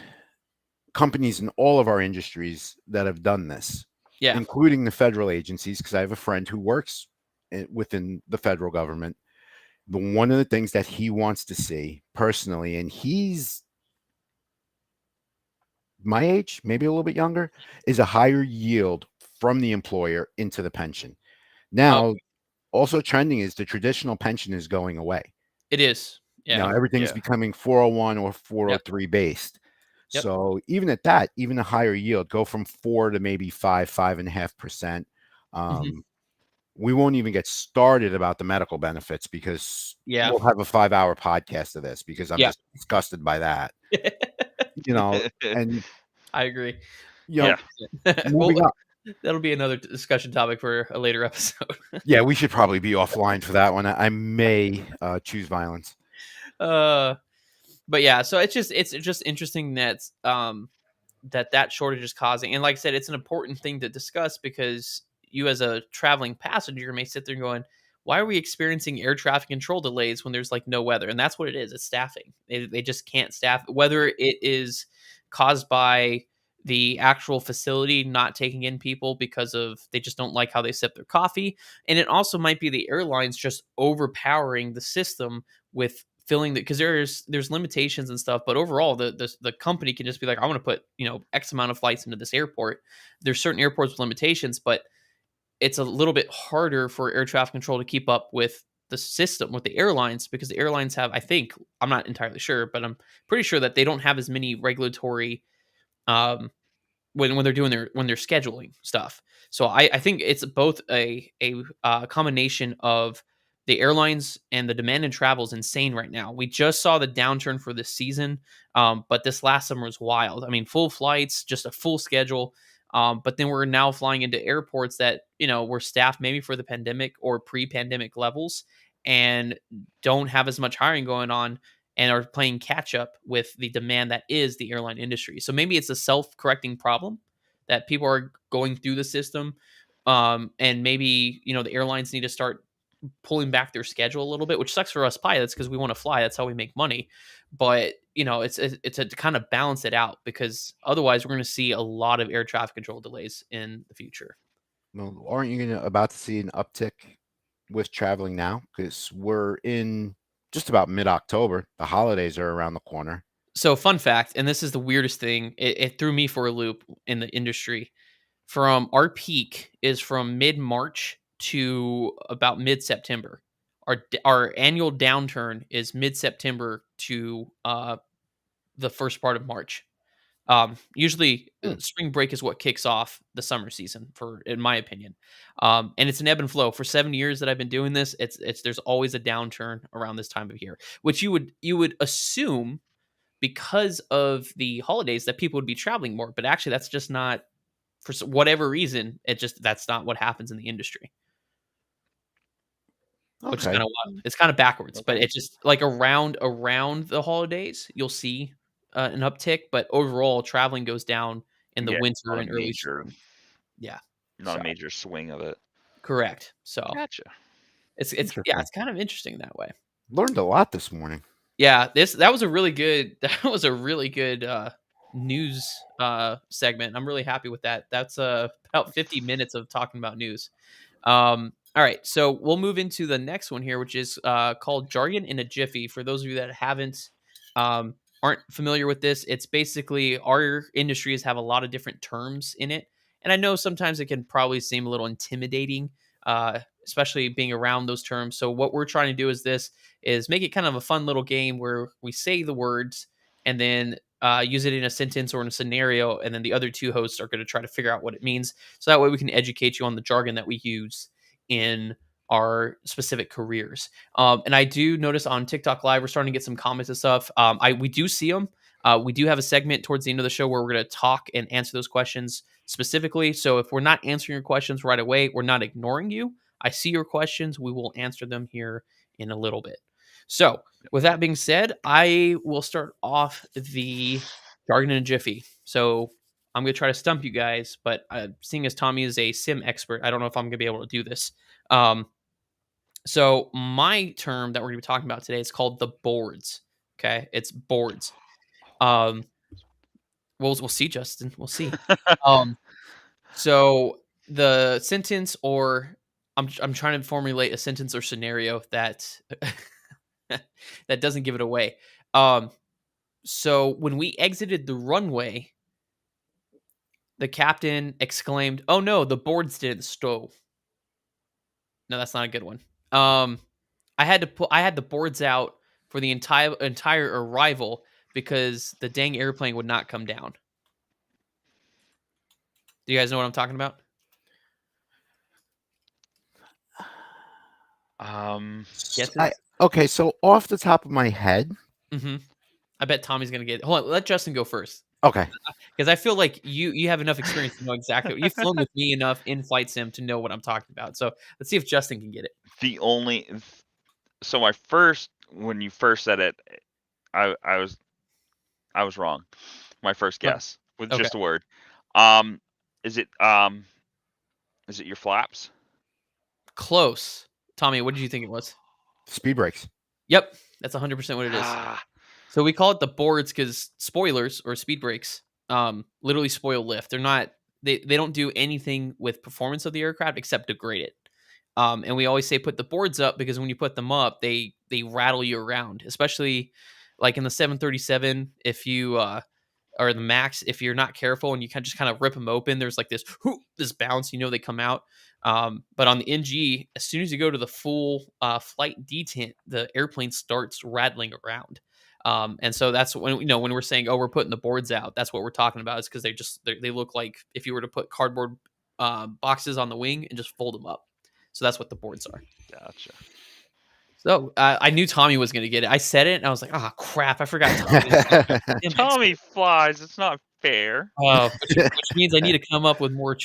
companies in all of our industries that have done this, including the federal agencies, because I have a friend who works within the federal government. One of the things that he wants to see personally, and he's my age, maybe a little bit younger, is a higher yield from the employer into the pension. Now, also trending is the traditional pension is going away. It is. Yeah. Everything's Yeah. becoming 401 or Yep. 403 based. Yep. So even at that, even a higher yield, go from 4 to maybe 5.5%. We won't even get started about the medical benefits because Yeah. we'll have a 5-hour podcast of this because I'm Yeah. just disgusted by that. And I agree. Yeah. moving Well, up. that'll be another discussion topic for a later episode. Yeah, we should probably be offline for that one. I may choose violence. But yeah, so it's just interesting that that shortage is causing, and like I said, it's an important thing to discuss because you as a traveling passenger may sit there going, why are we experiencing air traffic control delays when there's like no weather? And that's what it is. It's staffing. They just can't staff, whether it is caused by the actual facility not taking in people because of they just don't like how they sip their coffee. And it also might be the airlines just overpowering the system with filling the because there's limitations and stuff, but overall the company can just be like, I want to put X amount of flights into this airport. There's certain airports with limitations, but it's a little bit harder for air traffic control to keep up with the system with the airlines because the airlines have, I think, I'm not entirely sure, but I'm pretty sure that they don't have as many regulatory um when they're doing when they're scheduling stuff. So I think it's both a combination of the airlines and the demand in travel is insane right now. We just saw the downturn for this season, but this last summer was wild. I mean, full flights, just a full schedule. But then we're now flying into airports that were staffed maybe for the pandemic or pre-pandemic levels and don't have as much hiring going on and are playing catch up with the demand that is the airline industry. So maybe it's a self-correcting problem that people are going through the system, and maybe the airlines need to start pulling back their schedule a little bit, which sucks for us pilots because we want to fly. That's how we make money. But it's to kind of balance it out because otherwise we're going to see a lot of air traffic control delays in the future. Well, aren't you about to see an uptick with traveling now? Because we're in just about mid-October. The holidays are around the corner. So fun fact, and this is the weirdest thing, it threw me for a loop in the industry. From our peak is from mid-March to about mid-September. Our annual downturn is mid-September to the first part of March. Usually spring break is what kicks off the summer season in my opinion. And it's an ebb and flow. For 7 years that I've been doing this, it's there's always a downturn around this time of year, which you would assume because of the holidays that people would be traveling more, but actually that's just not, for whatever reason, that's not what happens in the industry. Which is Okay. kind of wild. It's kind of backwards, but it's just like around the holidays, you'll see an uptick, but overall traveling goes down in the winter not and a early major, spring. Yeah. not a major swing of it. Correct. So Gotcha. it's Interesting. it's kind of interesting that way. Learned a lot this morning. Yeah, that was a really good news segment. I'm really happy with that. That's about 50 minutes of talking about news. All right, so we'll move into the next one here, which is called Jargon in a Jiffy. For those of you that aren't familiar with this, it's basically our industries have a lot of different terms in it, and I know sometimes it can probably seem a little intimidating, especially being around those terms. So what we're trying to do is make it kind of a fun little game where we say the words and then use it in a sentence or in a scenario, and then the other two hosts are going to try to figure out what it means. So that way we can educate you on the jargon that we use in our specific careers. And I do notice on TikTok Live, we're starting to get some comments and stuff. We do see them. We do have a segment towards the end of the show where we're going to talk and answer those questions specifically. So if we're not answering your questions right away, we're not ignoring you. I see your questions. We will answer them here in a little bit. So with that being said, I will start off the jargon in a jiffy. So I'm going to try to stump you guys, but seeing as Tommy is a sim expert, I don't know if I'm going to be able to do this. So my term that we're going to be talking about today is called the boards. Okay, it's boards. We'll see, Justin. We'll see. So the sentence, or I'm trying to formulate a sentence or scenario that that doesn't give it away. So when we exited the runway, The captain exclaimed, "Oh no, the boards didn't stow." No, that's not a good one. I had the boards out for the entire arrival because the dang airplane would not come down. Do you guys know what I'm talking about? Guesses? Okay, so off the top of my head, Mm-hmm. I bet Tommy's gonna get it. Hold on, let Justin go first. okay, Because I feel like you have enough experience to know exactly. You've flown with me enough in flight sim to know what I'm talking about. So let's see if Justin can get it. So when you first said it, I was wrong. My first guess with Okay. just a word. Is it your flaps? Close. Tommy, what did you think it was? speed brakes. Yep, that's 100% what it is. So we call it the boards because spoilers or speed brakes literally spoil lift. They're not they don't do anything with performance of the aircraft except degrade it. And we always say put the boards up because when you put them up, they rattle you around, especially like in the 737. If you or the Max, if you're not careful and you kind of rip them open, there's like this bounce. They come out. But on the NG, as soon as you go to the full flight detent, the airplane starts rattling around. And so that's when when we're saying, oh, we're putting the boards out, that's what we're talking about. Is because they look like if you were to put cardboard boxes on the wing and just fold them up. So that's what the boards are. Gotcha. So I knew Tommy was going to get it. I said it, and I was like, "Oh crap, I forgot Tommy." Tommy flies. It's not fair. Which means I need to come up with more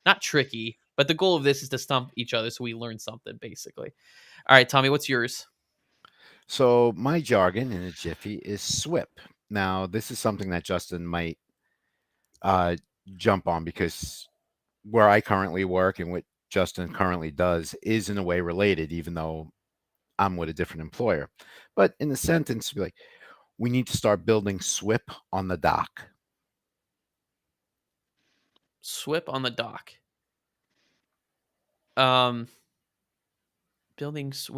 not tricky, but the goal of this is to stump each other so we learn something, basically. All right, Tommy, what's yours? So my jargon in a jiffy is SWIP. Now, this is something that Justin might jump on because where I currently work and what Justin currently does is in a way related, even though I'm with a different employer. But in the sentence, be like, we need to start building SWIP on the dock. SWIP on the dock. We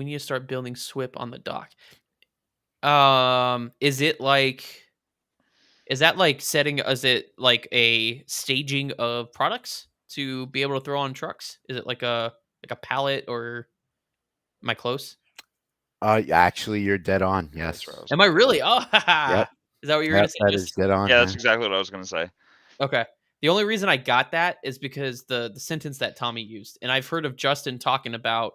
need to start building SWIP on the dock. Is that like a staging of products to be able to throw on trucks? Is it like a pallet, or am I close? Actually, you're dead on. Yes. Am I really? Oh, Yep. Is that what you're going to say? That is dead on. Yeah, that's exactly what I was going to say. Okay. The only reason I got that is because the sentence that Tommy used, and I've heard of Justin talking about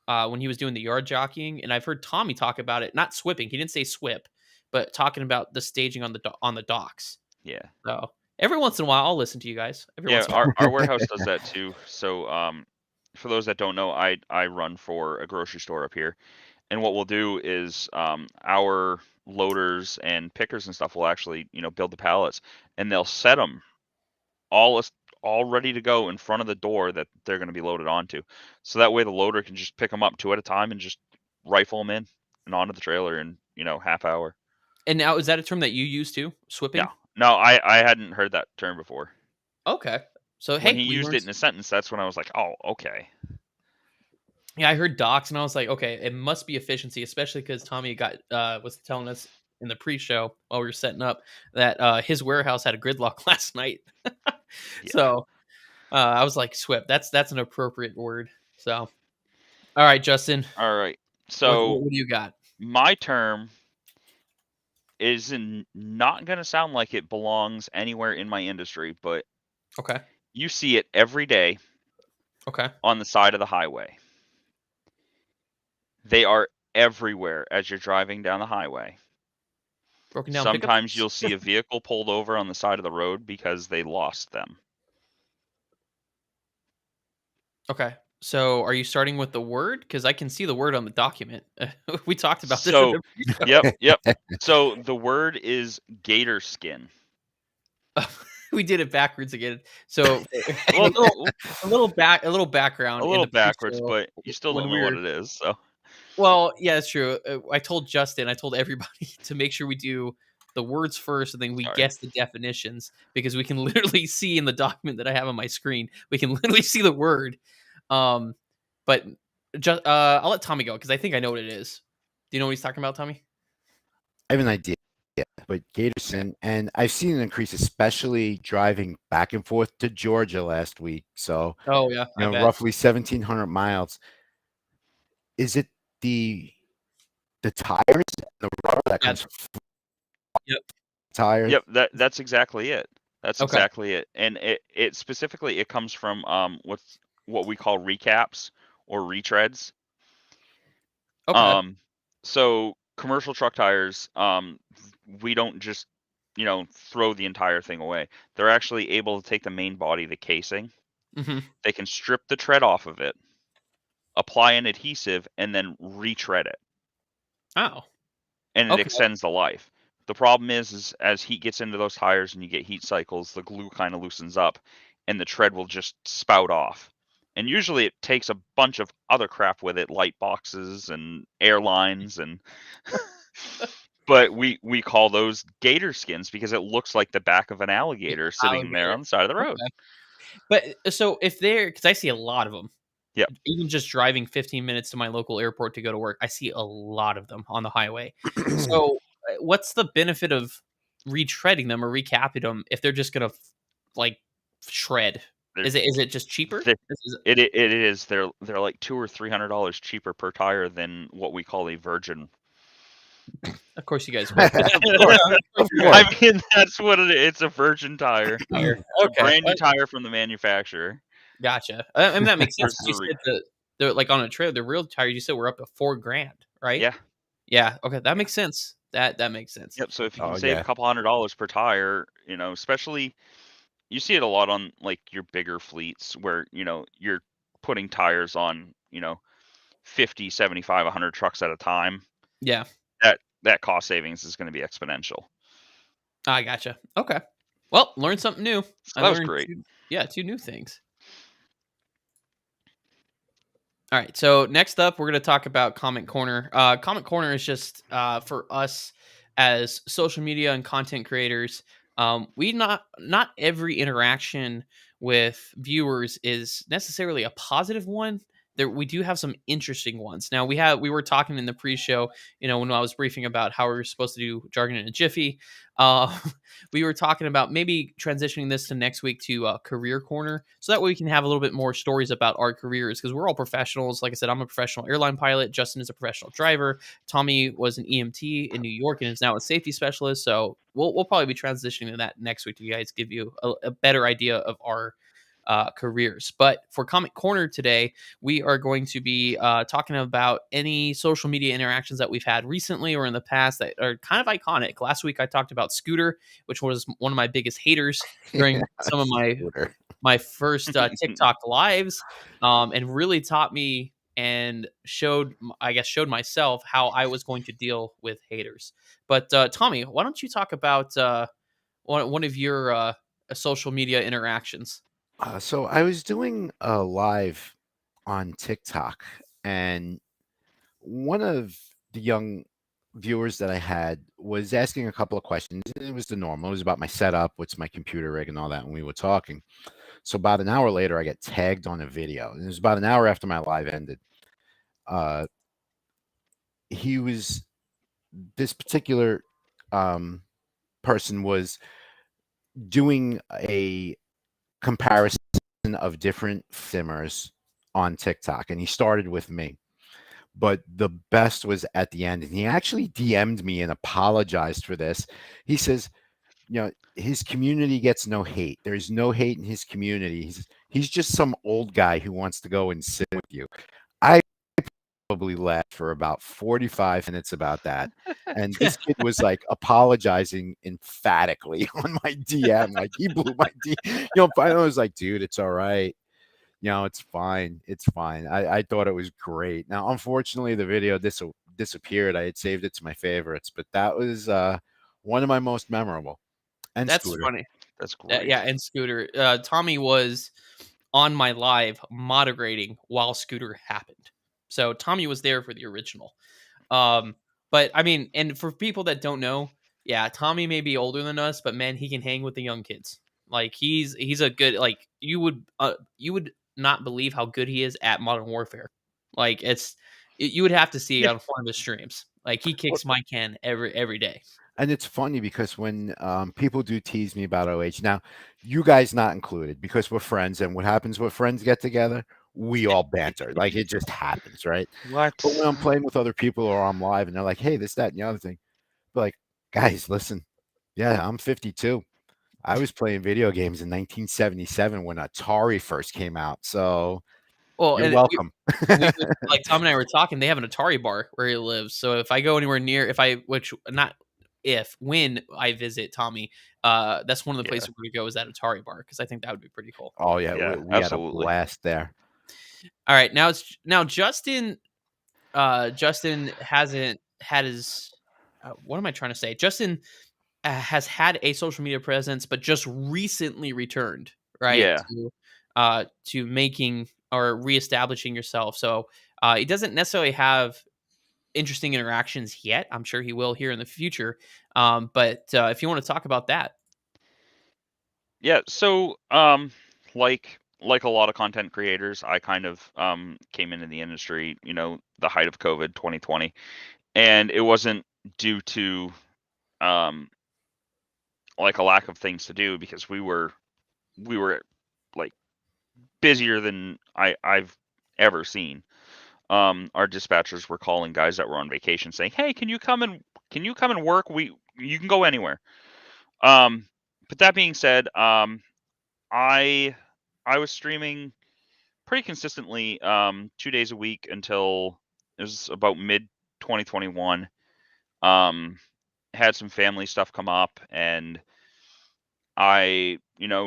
when he was doing the yard jockeying, and I've heard Tommy talk about it, not swipping. He didn't say swip, but talking about the staging on the docks. Yeah. So every once in a while, I'll listen to you guys. Our warehouse does that too. So for those that don't know, I run for a grocery store up here, and what we'll do is our loaders and pickers and stuff will actually build the pallets, and they'll set them all ready to go in front of the door that they're going to be loaded onto. So that way the loader can just pick them up 2 at a time and just rifle them in and onto the trailer in half hour. And now, is that a term that you use too? Swipping? No, I hadn't heard that term before. Okay. So when he used it in a sentence, that's when I was like, oh, okay. Yeah, I heard docks and I was like, okay, it must be efficiency, especially because Tommy was telling us in the pre-show while we were setting up that his warehouse had a gridlock last night. So I was like, SWIP, that's an appropriate word. So, all right, Justin. All right. So what do you got? My term is not going to sound like it belongs anywhere in my industry, but okay, you see it every day. Okay. On the side of the highway. They are everywhere as you're driving down the highway. Broken down. Sometimes you'll see a vehicle pulled over on the side of the road because they lost them. Okay. So are you starting with the word? Because I can see the word on the document. We talked about this. So, yep. So the word is gator skin. We did it backwards again. So a little background. A little backwards, but you still don't know what it is. So. Well, yeah, that's true. I told Justin, I told everybody to make sure we do the words first, and then we guess the definitions, because we can literally see in the document that I have on my screen, we can literally see the word. But just I'll let Tommy go because I think I know what it is. Do you know what he's talking about, Tommy? I have an idea. but Gatorson, and I've seen an increase, especially driving back and forth to Georgia last week. So, Oh yeah, I bet. roughly 1,700 miles. Is it the tires and the rubber that comes from Yep. tires? Yep, that's exactly it. That's Okay. exactly it. And it specifically it comes from what we call recaps or retreads. Okay. So commercial truck tires, we don't just throw the entire thing away. They're actually able to take the main body, the casing. Mm-hmm. They can strip the tread off of it, apply an adhesive, and then retread it, Oh. and it Okay. extends the life. The problem is as heat gets into those tires and you get heat cycles, the glue kind of loosens up, and the tread will just spout off. And usually it takes a bunch of other crap with it, light boxes and airlines and but we call those gator skins because it looks like the back of an alligator sitting there Alligator. on the side of the road. Okay. But so if they're, because I see a lot of them. Yep. Even just driving 15 minutes to my local airport to go to work, I see a lot of them on the highway. So what's the benefit of retreading them or recapping them if they're just gonna like shred? Is it just cheaper? They- Is It is. They're like $200 or $300 cheaper per tire than what we call a virgin. of course, you guys would. Of course. I mean, that's what it is. It's a virgin tire. Okay, A brand new tire from the manufacturer. gotcha. I mean, that makes sense. Versus You a said they're like on a trailer. The real tires you said were up to $4,000, right? Yeah. Yeah. Okay, that makes sense. That makes sense. Yep. So if you can Oh, save yeah. a couple $100 per tire, especially you see it a lot on like your bigger fleets where, you're putting tires on, 50, 75, 100 trucks at a time. Yeah, That cost savings is going to be exponential. I gotcha. Okay. Well, learn something new. So that was great. Two new things. All right. So next up, we're going to talk about Comment Corner. Comment Corner is just for us as social media and content creators. We not every interaction with viewers is necessarily a positive one. We do have some interesting ones. Now we were talking in the pre-show, when I was briefing about how we were supposed to do jargon in a jiffy. We were talking about maybe transitioning this to next week to Career Corner, so that way we can have a little bit more stories about our careers, because we're all professionals. Like I said, I'm a professional airline pilot. Justin is a professional driver. Tommy was an EMT in New York and is now a safety specialist. So we'll probably be transitioning to that next week to you guys, give you a better idea of our careers. But for Comment Corner today, we are going to be talking about any social media interactions that we've had recently or in the past that are kind of iconic. Last week I talked about Scooter, which was one of my biggest haters during some of my first TikTok lives, and really taught me and showed myself how I was going to deal with haters. But Tommy, why don't you talk about one of your social media interactions? So I was doing a live on TikTok, and one of the young viewers that I had was asking a couple of questions. It was the normal. It was about my setup, what's my computer rig, and all that. And we were talking. So about an hour later, I get tagged on a video, and it was about an hour after my live ended. This particular person was doing a comparison of different simmers on TikTok, and he started with me. But the best was at the end, and he actually DM'd me and apologized for this. He says, his community gets no hate. There's no hate in his community. He's just some old guy who wants to go and sit with you. I probably laughed for about 45 minutes about that. And this kid was like apologizing emphatically on my DM. Like he blew my DM. Finally I was like, dude, it's all right. It's fine. It's fine. I thought it was great. Now, unfortunately, the video disappeared. I had saved it to my favorites, but that was one of my most memorable. And That's Scooter. funny. That's great. Yeah, and Scooter. Tommy was on my live moderating while Scooter happened. So Tommy was there for the original. But I mean, and for people that don't know, yeah, Tommy may be older than us, but man, he can hang with the young kids. Like he's a good, like you would not believe how good he is at Modern Warfare. Like you would have to see it on one of his streams. Like he kicks my can every day. And it's funny because when people do tease me about OH, now you guys not included because we're friends, and what happens when friends get together? We all banter. Like it just happens, right? What? But when I'm playing with other people or I'm live and they're like, hey, this, that, and the other thing, be like, guys, listen, yeah, I'm 52. I was playing video games in 1977 when Atari first came out. So Well, you're and welcome. we were, like Tom and I were talking, they have an Atari bar where he lives. So if I go anywhere near, when I visit Tommy, that's one of the Yeah. places where we go is that Atari bar because I think that would be pretty cool. Oh yeah, Yeah, we had a absolutely. blast there. All right, now Justin. Justin hasn't had his. What am I trying to say? Justin has had a social media presence, but just recently returned, right, Yeah. to making or reestablishing yourself. So he doesn't necessarily have interesting interactions yet. I'm sure he will here in the future. But if you want to talk about that, Yeah, so like a lot of content creators, I kind of came into the industry, the height of COVID 2020, and it wasn't due to um like a lack of things to do because we were like busier than I've ever seen. Our dispatchers were calling guys that were on vacation saying, "Hey, can you come and work? You can go anywhere." Um, but that being said, I I was streaming pretty consistently 2 days a week until it was about mid 2021. Um, had some family stuff come up, and I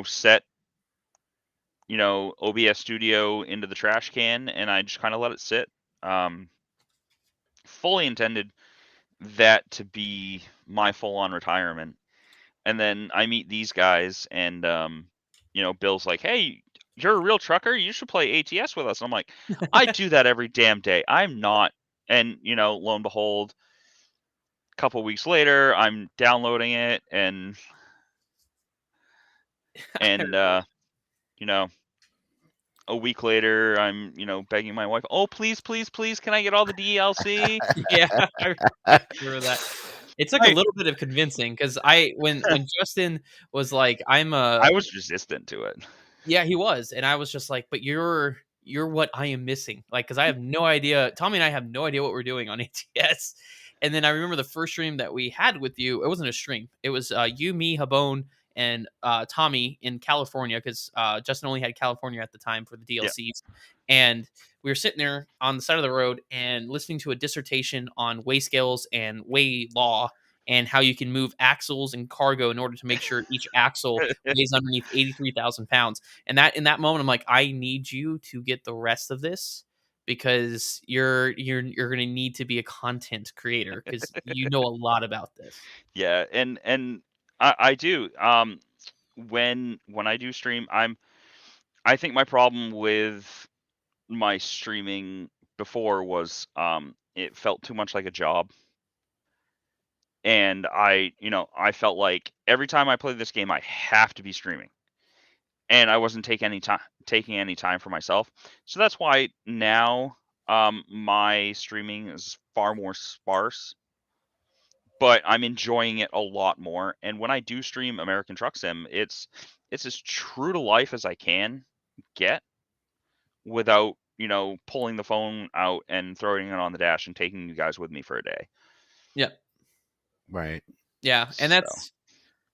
set OBS Studio into the trash can, and I just kind of let it sit. Um, fully intended that to be my full on retirement. And then I meet these guys, and Bill's like, "Hey, you're a real trucker. You should play ATS with us." And I'm like, "I do that every damn day. I'm not." And lo and behold, a couple weeks later, I'm downloading it, and you know, a week later, I'm begging my wife, "Oh, please, please, please, can I get all the DLC?" yeah, I remember that. It took a Right. little bit of convincing because when Justin was like, "I'm a." I was resistant to it. Yeah, he was, and I was just like, "But you're what I am missing." Like, because I have no idea. Tommy and I have no idea what we're doing on ATS. And then I remember the first stream that we had with you. It wasn't a stream. It was you, me, Habone, and Tommy in California because Justin only had California at the time for the Yeah. DLCs. And we were sitting there on the side of the road and listening to a dissertation on weigh scales and weigh law and how you can move axles and cargo in order to make sure each axle weighs underneath 83,000 pounds. And that in that moment, I'm like, I need you to get the rest of this because you're going to need to be a content creator because you know a lot about this. Yeah, and I do. When I do stream, I think my problem with my streaming before was it felt too much like a job. And I felt like every time I play this game I have to be streaming. And I wasn't taking any time for myself. So that's why now my streaming is far more sparse, but I'm enjoying it a lot more. And when I do stream American Truck Sim, it's as true to life as I can get without, pulling the phone out and throwing it on the dash and taking you guys with me for a day. Yeah. Right. Yeah. And So, that's,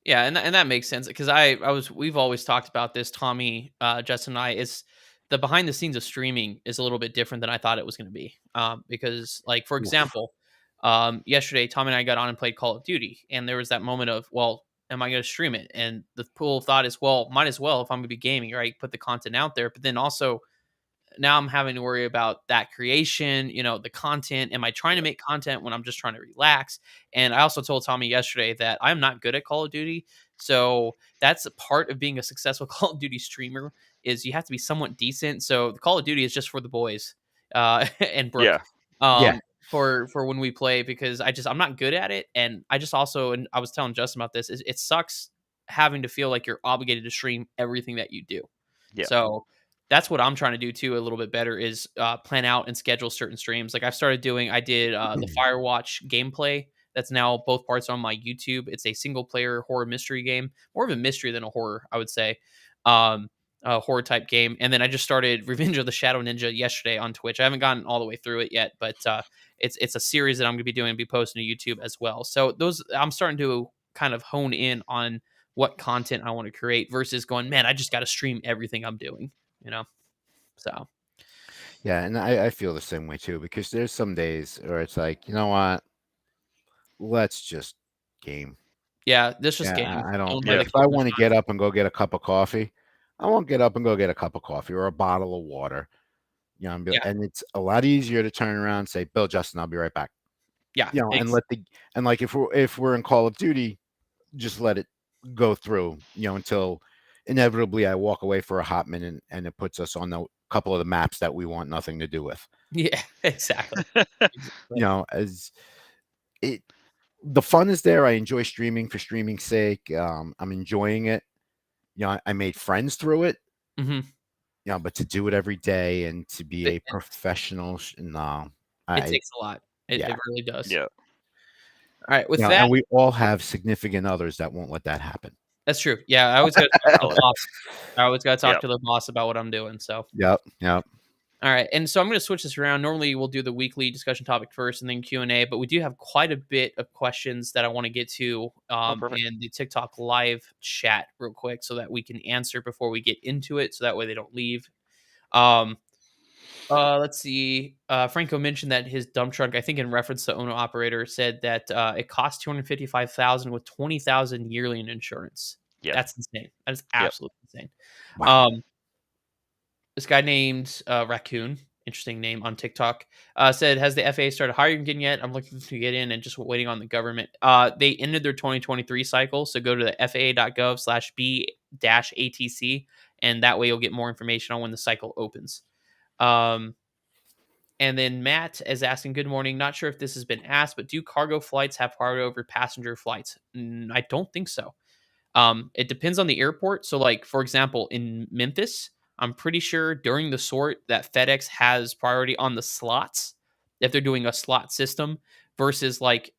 yeah. And that makes sense because we've always talked about this, Tommy, Justin and I, is the behind the scenes of streaming is a little bit different than I thought it was going to be. Because like, for Oof. example, yesterday, Tom and I got on and played Call of Duty and there was that moment of, well, am I going to stream it? And the cool thought is, well, might as well, if I'm going to be gaming, right? Put the content out there, but then also, now I'm having to worry about that creation, the content. Am I trying to yeah. make content when I'm just trying to relax? And I also told Tommy yesterday that I'm not good at Call of Duty. So that's a part of being a successful Call of Duty streamer is you have to be somewhat decent. So the Call of Duty is just for the boys, and Brooke, Yeah. Yeah. um, for when we play because I'm not good at it. And I just also, and I was telling Justin about this, is it sucks having to feel like you're obligated to stream everything that you do. Yeah. So that's what I'm trying to do too a little bit better is plan out and schedule certain streams. Like I did the Firewatch gameplay that's now both parts on my YouTube. It's a single player horror mystery game, more of a mystery than a horror, I would say. A horror type game. And then I just started Revenge of the Shadow Ninja yesterday on Twitch. I haven't gotten all the way through it yet, but it's a series that I'm going to be doing and be posting to YouTube as well. So those I'm starting to kind of hone in on what content I want to create versus going, man, I just got to stream everything I'm doing, you know? So Yeah, and I feel the same way too, because there's some days where it's like, you know what, let's just game. yeah, this just Yeah, game. I don't Don't like let it if I kill want to get up and go get a cup of coffee, I won't get up and go get a cup of coffee or a bottle of water. You know, Yeah. and it's a lot easier to turn around and say, Bill, Justin, I'll be right back. Yeah. You know, and like if we're in Call of Duty, just let it go through, you know, until inevitably I walk away for a hot minute and it puts us on the couple of the maps that we want nothing to do with. Yeah, exactly. You know, as it the fun is there. I enjoy streaming for streaming's sake. I'm enjoying it. You know, I made friends through it. hmm You know, but to do it every day and to be It, a professional, no, it I takes a lot. It yeah, really does. Yeah. All right. With you know, that, and we all have significant others that won't let that happen. that's true. Yeah, I always got to talk to the boss. I always got to talk Yep. to the boss about what I'm doing. So, Yep. all right. And so I'm going to switch this around. Normally, we'll do the weekly discussion topic first and then Q&A, but we do have quite a bit of questions that I want to get to perfect. in the TikTok live chat real quick so that we can answer before we get into it. So that way they don't leave. Let's see. Franco mentioned that his dump truck, I think in reference to owner operator, said that it costs $255,000 with $20,000 yearly in insurance. Yeah. That's insane. That is absolutely insane. Wow. This guy named Raccoon, interesting name on TikTok, said, has the FAA started hiring again yet? I'm looking to get in and just waiting on the government. They ended their 2023 cycle, so go to the FAA.gov/B-ATC, and that way you'll get more information on when the cycle opens. And then Matt is asking, good morning. Not sure if this has been asked, but do cargo flights have priority over passenger flights? I don't think so. It depends on the airport. So, like, for example, in Memphis, I'm pretty sure during the sort that FedEx has priority on the slots if they're doing a slot system versus like,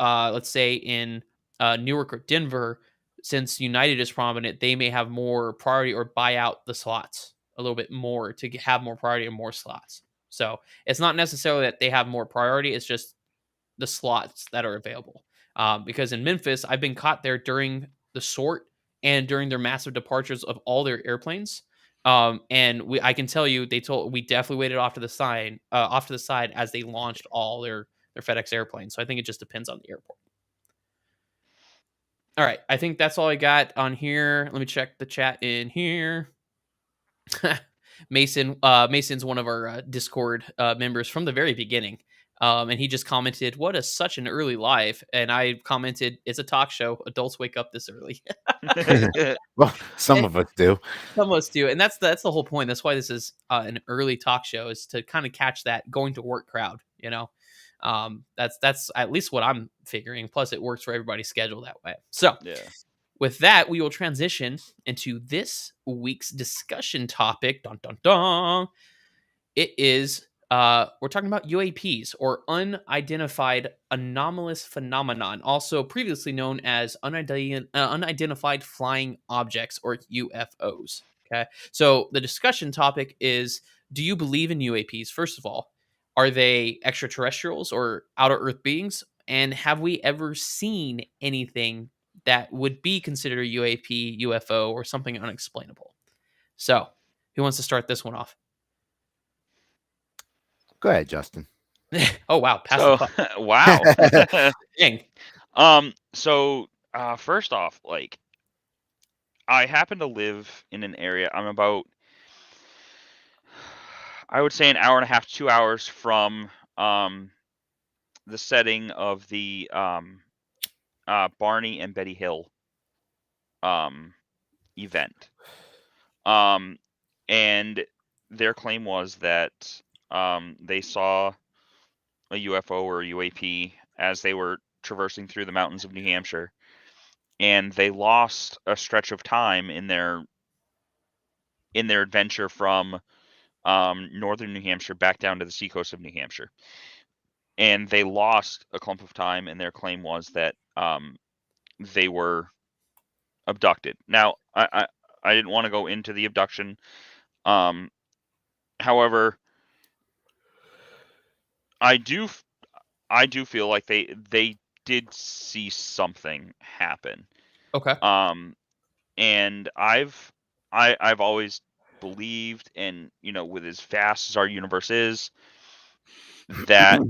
let's say in Newark or Denver, since United is prominent, they may have more priority or buy out the slots a little bit more to have more priority and more slots. So it's not necessarily that they have more priority. It's just the slots that are available. Because in Memphis, I've been caught there during the sort and during their massive departures of all their airplanes. And I can tell you, we definitely waited off to the side as they launched all their FedEx airplanes. So I think it just depends on the airport. All right, I think that's all I got on here. Let me check the chat in here. Mason's one of our Discord members from the very beginning. And he just commented, "What is such an early live?" And I commented, "It's a talk show. Adults wake up this early." Well, some of us do. Some of us do, and that's the whole point. That's why this is an early talk show, is to kind of catch that going to work crowd. You know, that's at least what I'm figuring. Plus, it works for everybody's schedule that way. So, Yeah. with that, we will transition into this week's discussion topic. Dun dun dun. It is we're talking about UAPs, or unidentified anomalous phenomenon, also previously known as unidentified flying objects, or UFOs. Okay, so the discussion topic is: do you believe in UAPs? First of all, are they extraterrestrials or outer Earth beings? And have we ever seen anything that would be considered a UAP, UFO, or something unexplainable? So, who wants to start this one off? Go ahead, Justin. Oh wow, pass So, the puck. wow. Dang. So first off, like, I happen to live in an area. I'm about, I would say, an hour and a half, 2 hours from the setting of the Barney and Betty Hill event. And their claim was that they saw a UFO or a UAP as they were traversing through the mountains of New Hampshire, and they lost a stretch of time in their adventure from northern New Hampshire back down to the seacoast of New Hampshire. and they lost a clump of time, and their claim was that they were abducted. Now, I didn't want to go into the abduction. However, I do feel like they did see something happen. Okay. And I've always believed, and with as vast as our universe is, that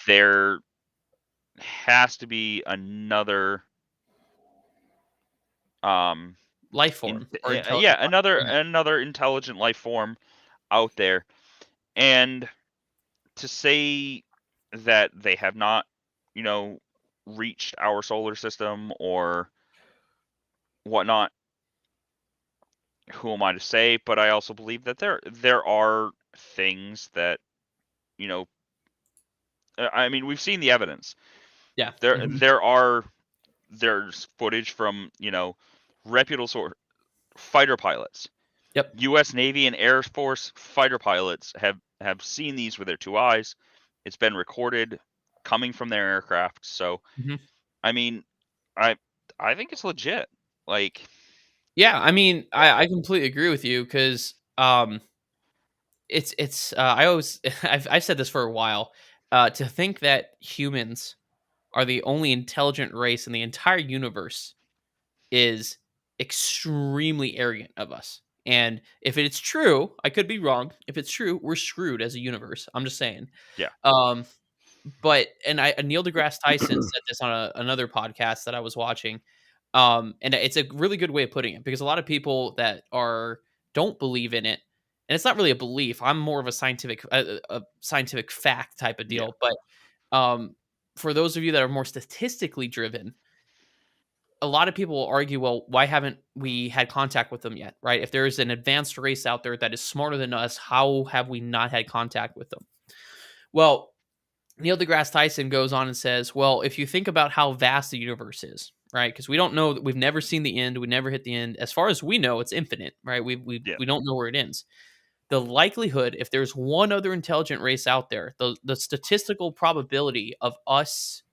there has to be another Life form. Or intelligent yeah, life. another intelligent life form out there. And to say that they have not, reached our solar system or whatnot, who am I to say? But I also believe that there are things that, I mean, we've seen the evidence. Yeah. There's footage from, reputable fighter pilots. Yep. U.S. Navy and Air Force fighter pilots have seen these with their 2 eyes. It's been recorded coming from their aircraft. So, I mean, I think it's legit. Like, yeah, I mean, I completely agree with you because it's I always I've said this for a while. To think that humans are the only intelligent race in the entire universe is extremely arrogant of us. And if it's true, I could be wrong. If it's true, we're screwed as a universe. I'm just saying. Yeah. But Neil deGrasse Tyson said this on another podcast that I was watching. And it's a really good way of putting it because a lot of people that don't believe in it, and it's not really a belief. I'm more of a scientific fact type of deal. Yeah. But for those of you that are more statistically driven, a lot of people will argue, well, why haven't we had contact with them yet, right? If there's an advanced race out there that is smarter than us, how have we not had contact with them? Well, Neil deGrasse Tyson goes on and says, well, if you think about how vast the universe is, right? Because we don't know that we've never seen the end. We never hit the end. As far as we know, it's infinite, right? We don't know where it ends. The likelihood, if there's one other intelligent race out there, the statistical probability of us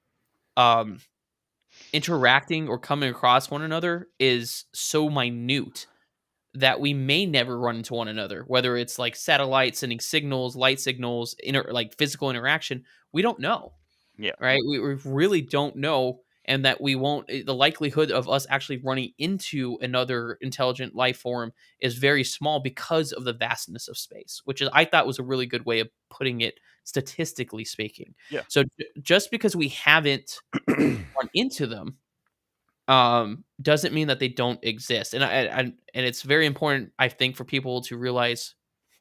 interacting or coming across one another is so minute that we may never run into one another, whether it's like satellites sending signals, light signals, like physical interaction. We don't know. Yeah. Right. We really don't know. And that we won't, the likelihood of us actually running into another intelligent life form is very small because of the vastness of space, which I thought was a really good way of putting it, statistically speaking. Yeah. So just because we haven't run into them, doesn't mean that they don't exist. And it's very important, I think, for people to realize,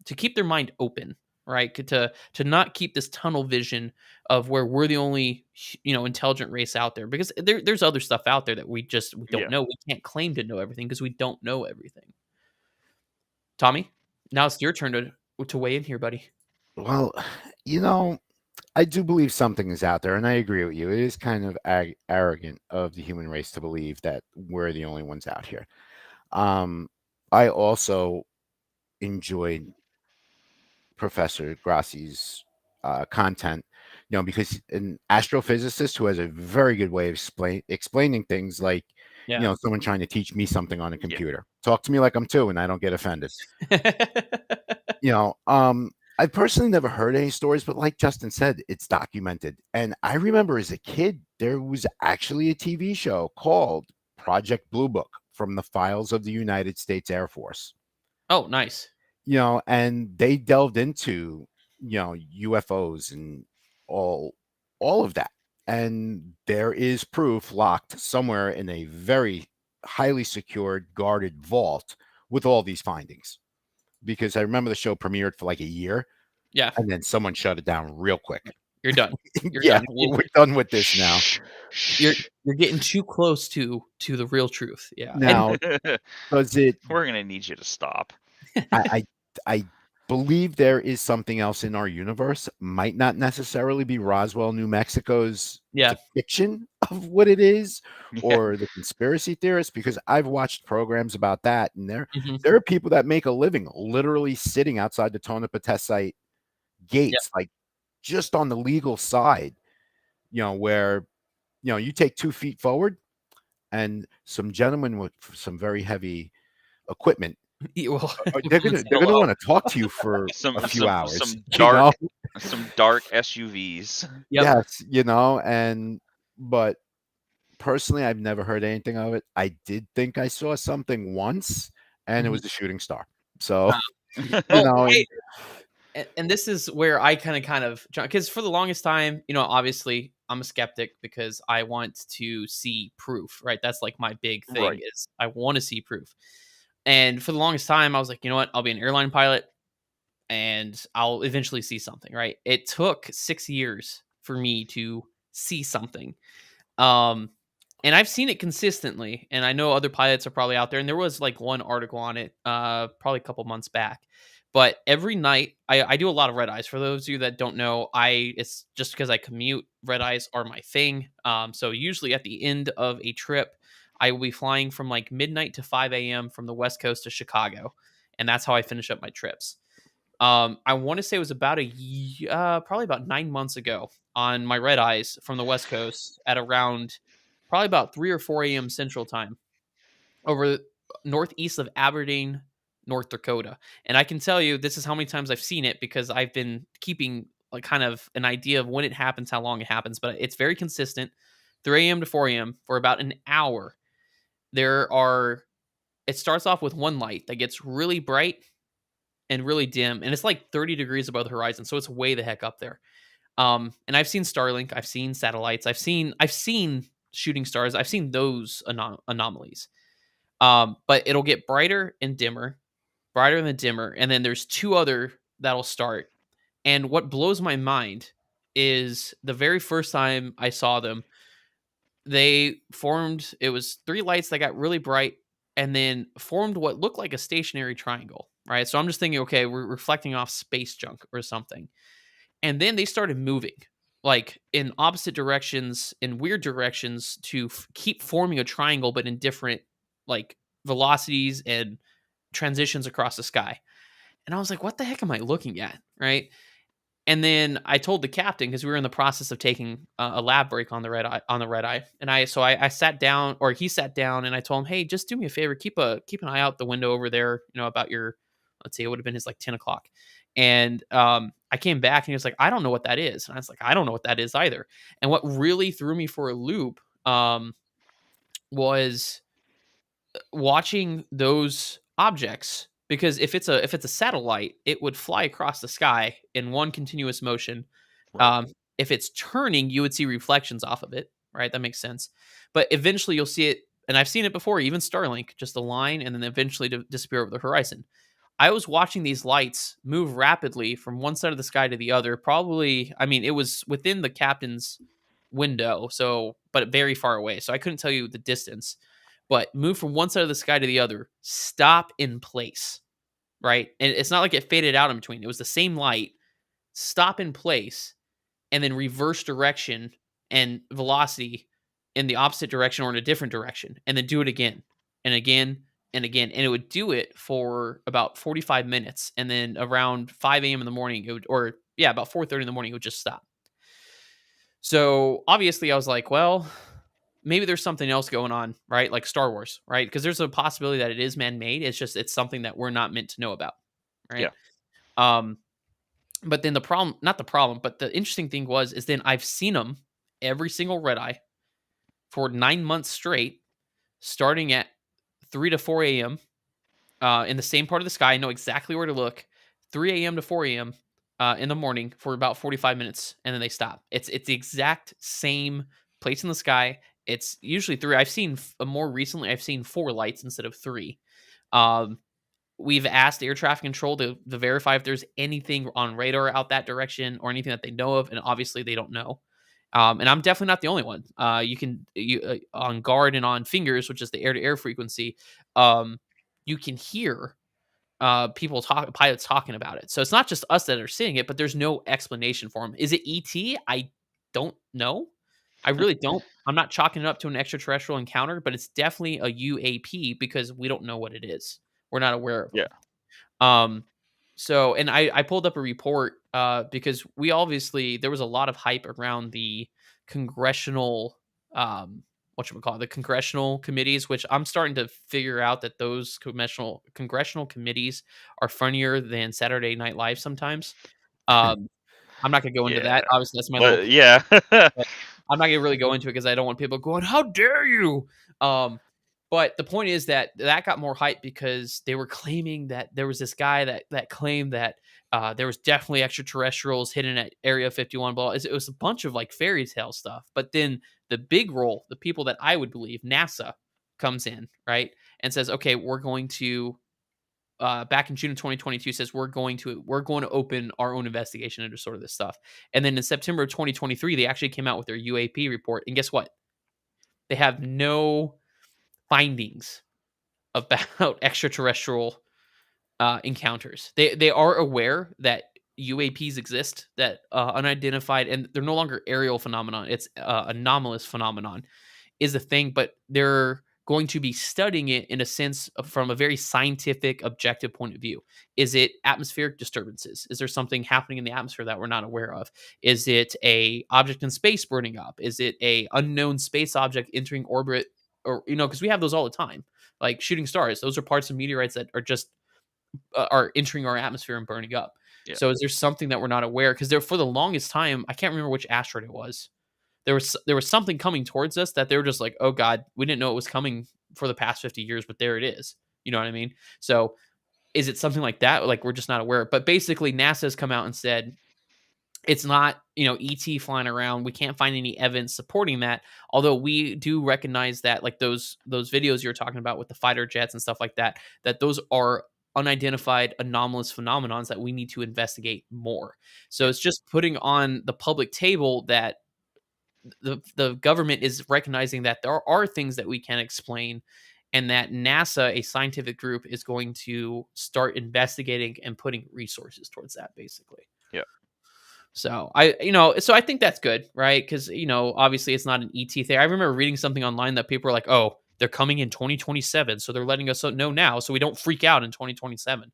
to keep their mind open, right? To not keep this tunnel vision of where we're the only, intelligent race out there, because there's other stuff out there that we don't know. We can't claim to know everything because we don't know everything. Tommy, now it's your turn to weigh in here, buddy. Well, I do believe something is out there, and I agree with you. It is kind of arrogant of the human race to believe that we're the only ones out here. I also enjoyed Professor Grassi's content, because an astrophysicist who has a very good way of explaining things, like, someone trying to teach me something on a computer. Talk to me like I'm 2 and I don't get offended. I personally never heard any stories, but like Justin said, it's documented. And I remember as a kid, there was actually a TV show called Project Blue Book, from the files of the United States Air Force. Oh, nice. And they delved into, UFOs and all of that. And there is proof locked somewhere in a very highly secured, guarded vault with all these findings. Because I remember the show premiered for like a year. Yeah. And then someone shut it down real quick. You're done. You're done. We're done with this now. You're getting too close to the real truth. Yeah. Now, we're going to need you to stop. I believe there is something else in our universe. Might not necessarily be Roswell, New Mexico's depiction of what it is, or the conspiracy theorists, because I've watched programs about that, and there are people that make a living literally sitting outside the Tonopah test site gates, like just on the legal side, where you take 2 feet forward, and some gentlemen with some very heavy equipment, Well, they're gonna hello. want to talk to you for Some a few hours. some You know? dark SUVs. Yep. Yes, but personally, I've never heard anything of it. I did think I saw something once, and it Mhm. was a shooting star. So, Well, hey, and this is where I kind of because for the longest time, obviously I'm a skeptic because I want to see proof, right? That's like my big thing Right. is I want to see proof. And for the longest time, I was like, you know what? I'll be an airline pilot and I'll eventually see something, right? It took 6 years for me to see something. Um, and I've seen it consistently, and I know other pilots are probably out there. And there was like one article on it, probably a couple months back. But every night, I do a lot of red eyes. For those of you that don't know, it's just because I commute. Red eyes are my thing. So usually at the end of a trip, I will be flying from like midnight to 5 a.m. from the West Coast to Chicago, and that's how I finish up my trips. I want to say it was probably about 9 months ago on my red eyes from the West Coast at around probably about 3 or 4 a.m. Central Time over northeast of Aberdeen, North Dakota. And I can tell you this is how many times I've seen it because I've been keeping like kind of an idea of when it happens, how long it happens, but it's very consistent. 3 a.m. to 4 a.m. for about an hour. It starts off with one light that gets really bright and really dim, and it's like 30 degrees above the horizon, so it's way the heck up there. And I've seen Starlink, I've seen satellites, I've seen shooting stars, I've seen those anomalies. But it'll get brighter and dimmer, brighter and dimmer, and then there's two other that'll start. And what blows my mind is the very first time I saw them, they formed. It was three lights that got really bright, and then formed what looked like a stationary triangle. Right, so I'm just thinking, okay, we're reflecting off space junk or something. And then they started moving like in opposite directions, in weird directions to keep forming a triangle, but in different like velocities and transitions across the sky. And I was like, what the heck am I looking at? Right. And then I told the captain because we were in the process of taking a lab break on the red eye, and I sat down, or he sat down, and I told him, "Hey, just do me a favor, keep an eye out the window over there, about your, let's see, it would have been his like 10 o'clock." And I came back, and he was like, "I don't know what that is," and I was like, "I don't know what that is either." And what really threw me for a loop was watching those objects, because if it's a satellite, it would fly across the sky in one continuous motion. Right. If it's turning, you would see reflections off of it, right? That makes sense. But eventually you'll see it, and I've seen it before, even Starlink, just a line and then eventually disappear over the horizon. I was watching these lights move rapidly from one side of the sky to the other. Probably, I mean, it was within the captain's window, so but very far away. So I couldn't tell you the distance, but move from one side of the sky to the other, stop in place, right? And it's not like it faded out in between. It was the same light, stop in place, and then reverse direction and velocity in the opposite direction or in a different direction, and then do it again and again and again. And it would do it for about 45 minutes. And then around 5 a.m. in the morning, about 4:30 in the morning, it would just stop. So obviously, I was like, well, maybe there's something else going on, right? Like Star Wars, right? Because there's a possibility that it is man-made. It's something that we're not meant to know about, right? Yeah. But then not the problem, but the interesting thing is then I've seen them every single red eye for 9 months straight, starting at 3 to 4 a.m. In the same part of the sky. I know exactly where to look. 3 a.m. to 4 a.m. In the morning for about 45 minutes, and then they stop. It's the exact same place in the sky. It's usually three. I've seen more recently. I've seen four lights instead of three. We've asked air traffic control to verify if there's anything on radar out that direction or anything that they know of, and obviously they don't know. And I'm definitely not the only one. On guard and on fingers, which is the air-to-air frequency, you can hear pilots talking about it. So it's not just us that are seeing it, but there's no explanation for them. Is it ET? I don't know. I really don't. I'm not chalking it up to an extraterrestrial encounter, but it's definitely a UAP because we don't know what it is. We're not aware of it. Yeah. So, and I pulled up a report because there was a lot of hype around the congressional the congressional committees, which I'm starting to figure out that those congressional committees are funnier than Saturday Night Live sometimes. I'm not gonna go into that. Yeah. Obviously, that's my But little. yeah. I'm not gonna really go into it because I don't want people going, "How dare you!" But the point is that got more hype because they were claiming that there was this guy that claimed that there was definitely extraterrestrials hidden at Area 51. Blah. It was a bunch of like fairy tale stuff. But then the big role, the people that I would believe, NASA comes in, right, and says, "Okay, we're going to." Back in June of 2022 says we're going to open our own investigation into sort of this stuff. And then in September of 2023, they actually came out with their UAP report. And guess what? They have no findings about extraterrestrial encounters. They are aware that UAPs exist, that unidentified, and they're no longer aerial phenomenon. It's anomalous phenomenon is a thing, but they're going to be studying it in a sense from a very scientific, objective point of view. Is it atmospheric disturbances? Is there something happening in the atmosphere that we're not aware of? Is it a object in space burning up? Is it a unknown space object entering orbit? Or because we have those all the time, like shooting stars. Those are parts of meteorites that are just are entering our atmosphere and burning up. Yeah. So is there something that we're not aware? Because for the longest time, I can't remember which asteroid it was. There was something coming towards us that they were just like, oh God, we didn't know it was coming for the past 50 years, but there it is. You know what I mean? So is it something like that? Like we're just not aware. But basically, NASA has come out and said it's not, ET flying around. We can't find any evidence supporting that. Although we do recognize that, like those videos you're talking about with the fighter jets and stuff like that, that those are unidentified anomalous phenomenons that we need to investigate more. So it's just putting on the public table that the government is recognizing that there are things that we can explain, and that NASA, a scientific group, is going to start investigating and putting resources towards that, basically. Yeah. So I think that's good, right? Because obviously it's not an ET thing. I remember reading something online that people were like, "Oh, they're coming in 2027, so they're letting us know now, so we don't freak out in 2027."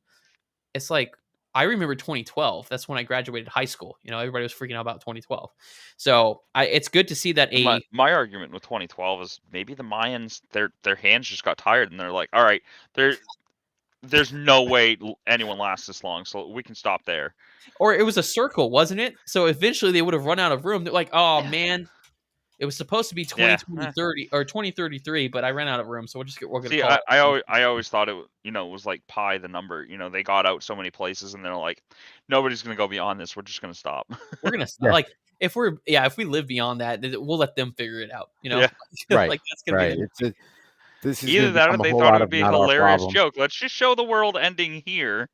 It's like I remember 2012. That's when I graduated high school. Everybody was freaking out about 2012. So it's good to see that my argument with 2012 is maybe the Mayans, their hands just got tired and they're like, all right, there's no way anyone lasts this long, so we can stop there. Or it was a circle, wasn't it? So eventually they would have run out of room. They're like, oh man, it was supposed to be 2030 or 2033, but I ran out of room, so we're gonna See, call it. I always thought it was like pi the number. They got out so many places and they're like, nobody's gonna go beyond this. We're just gonna stop. We're gonna stop. Like if we live beyond that, we'll let them figure it out. Yeah. Right. Like that's gonna be this is either that or they thought it would be a hilarious joke. Let's just show the world ending here.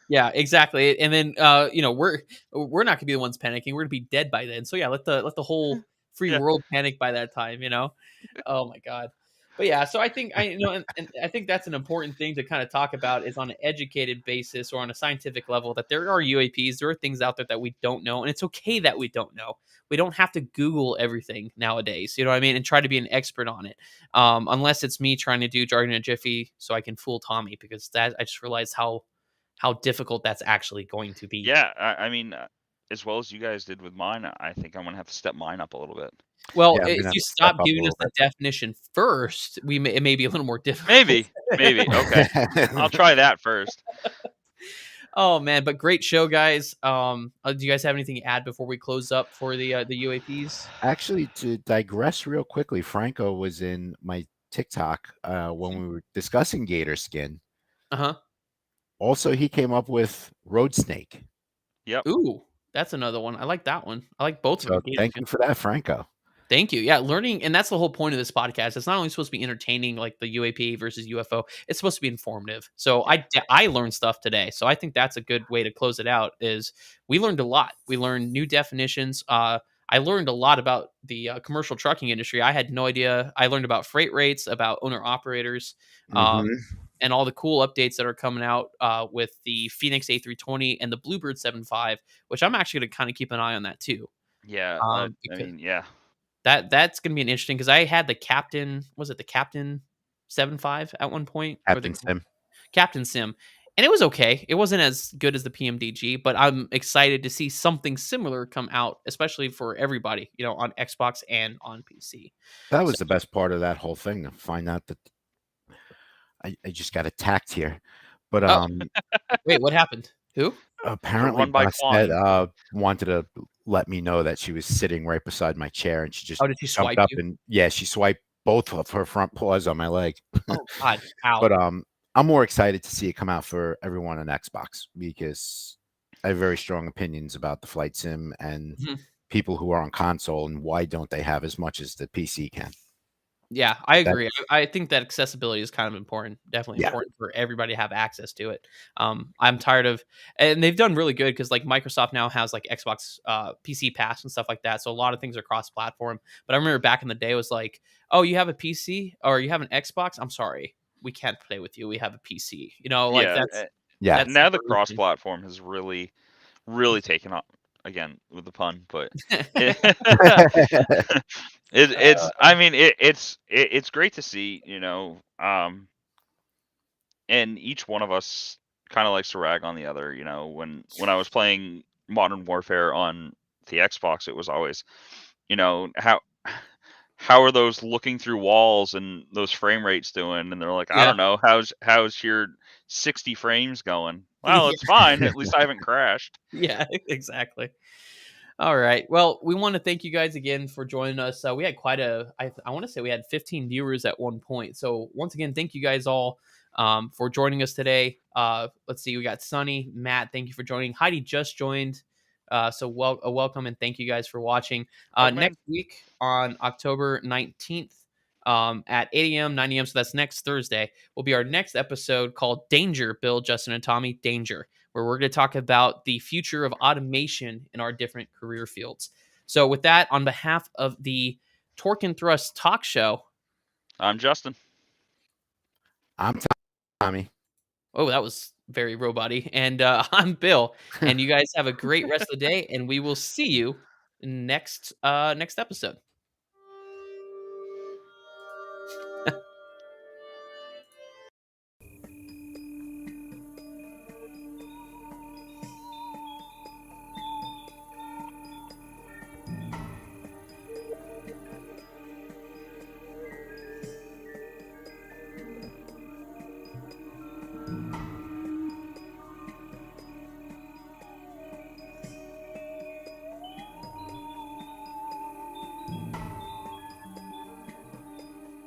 Yeah, exactly. And then we're not gonna be the ones panicking. We're gonna be dead by then. So yeah, let the whole free world panic by that time. Oh my God. But yeah, so I think and I think that's an important thing to kind of talk about is on an educated basis or on a scientific level that there are UAPs, there are things out there that we don't know, and it's okay that we don't know. We don't have to Google everything nowadays, you know what I mean, and try to be an expert on it, unless it's me trying to do jargon and Jiffy so I can fool Tommy, because that I just realized how difficult that's actually going to be. Yeah, I mean, as well as you guys did with mine, I think I'm gonna have to step mine up a little bit. Well, if you stop giving us the definition first, it may be a little more difficult. Maybe. Okay, I'll try that first. Oh man, but great show, guys. Do you guys have anything to add before we close up for the UAPs? Actually, to digress real quickly, Franco was in my TikTok when we were discussing gator skin. Also, he came up with road snake. Yep. Ooh, that's another one. I like that one. I like both of them. Thank you for that, Franco. Thank you. Yeah, learning, and that's the whole point of this podcast. It's not only supposed to be entertaining, like the UAP versus UFO. It's supposed to be informative. So I learned stuff today. So I think that's a good way to close it out. Is we learned a lot. We learned new definitions. I learned a lot about the commercial trucking industry. I had no idea. I learned about freight rates, about owner operators, and all the cool updates that are coming out with the Phoenix A320 and the Bluebird 7.5, which I'm actually going to kind of keep an eye on that too. Yeah, I mean, yeah. That's going to be an interesting, because I had the Captain 7.5 at one point? Captain Sim. Captain Sim. and it was okay. It wasn't as good as the PMDG, but I'm excited to see something similar come out, especially for everybody, on Xbox and on PC. That So, was the best part of that whole thing, to find out that I just got attacked here. But oh, wait, what happened? Who? apparently run by Bastet clawing. wanted to let me know that she was sitting right beside my chair, and she just Oh, did she jumped swipe up you? and she swiped both of her front paws on my leg. Oh God, ow. But I'm more excited to see it come out for everyone on Xbox, because I have very strong opinions about the flight sim and Mhm. people who are on console, and why don't they have as much as the PC can. Yeah, I That agree. I think that accessibility is kind of important. Definitely Yeah. important for everybody to have access to it. I'm tired of, and they've done really good because like Microsoft now has like Xbox PC Pass and stuff like that. So a lot of things are cross-platform. But I remember back in the day, it was like, oh, you have a PC or you have an Xbox? I'm sorry, we can't play with you. We have a PC. Like Yeah, Yeah. that's now the the version. cross-platform has really taken off, again with the pun, but it, it's I mean it's great to see, and each one of us kind of likes to rag on the other. When I was playing Modern Warfare on the Xbox, it was always, how are those looking through walls and those frame rates doing? And they're like, I Yeah. don't know, how's your 60 frames going? Well, Yeah. it's fine. At least I haven't crashed. Yeah, exactly. All right. Well, we want to thank you guys again for joining us. We had I want to say we had 15 viewers at one point. So once again, thank you guys all for joining us today. Let's see, we got Sunny, Matt. Thank you for joining. Heidi just joined. So welcome and thank you guys for watching. Welcome in. Next week on October 19th at 8 a.m., 9 a.m. So that's next Thursday will be our next episode called Danger, Bill, Justin, and Tommy, Danger, where we're going to talk about the future of automation in our different career fields. So, with that, on behalf of the Torque and Thrust Talk Show, I'm Justin. I'm Tommy. oh, that was very robot-y, and I'm Bill. And you guys have a great rest of the day, and we will see you next episode.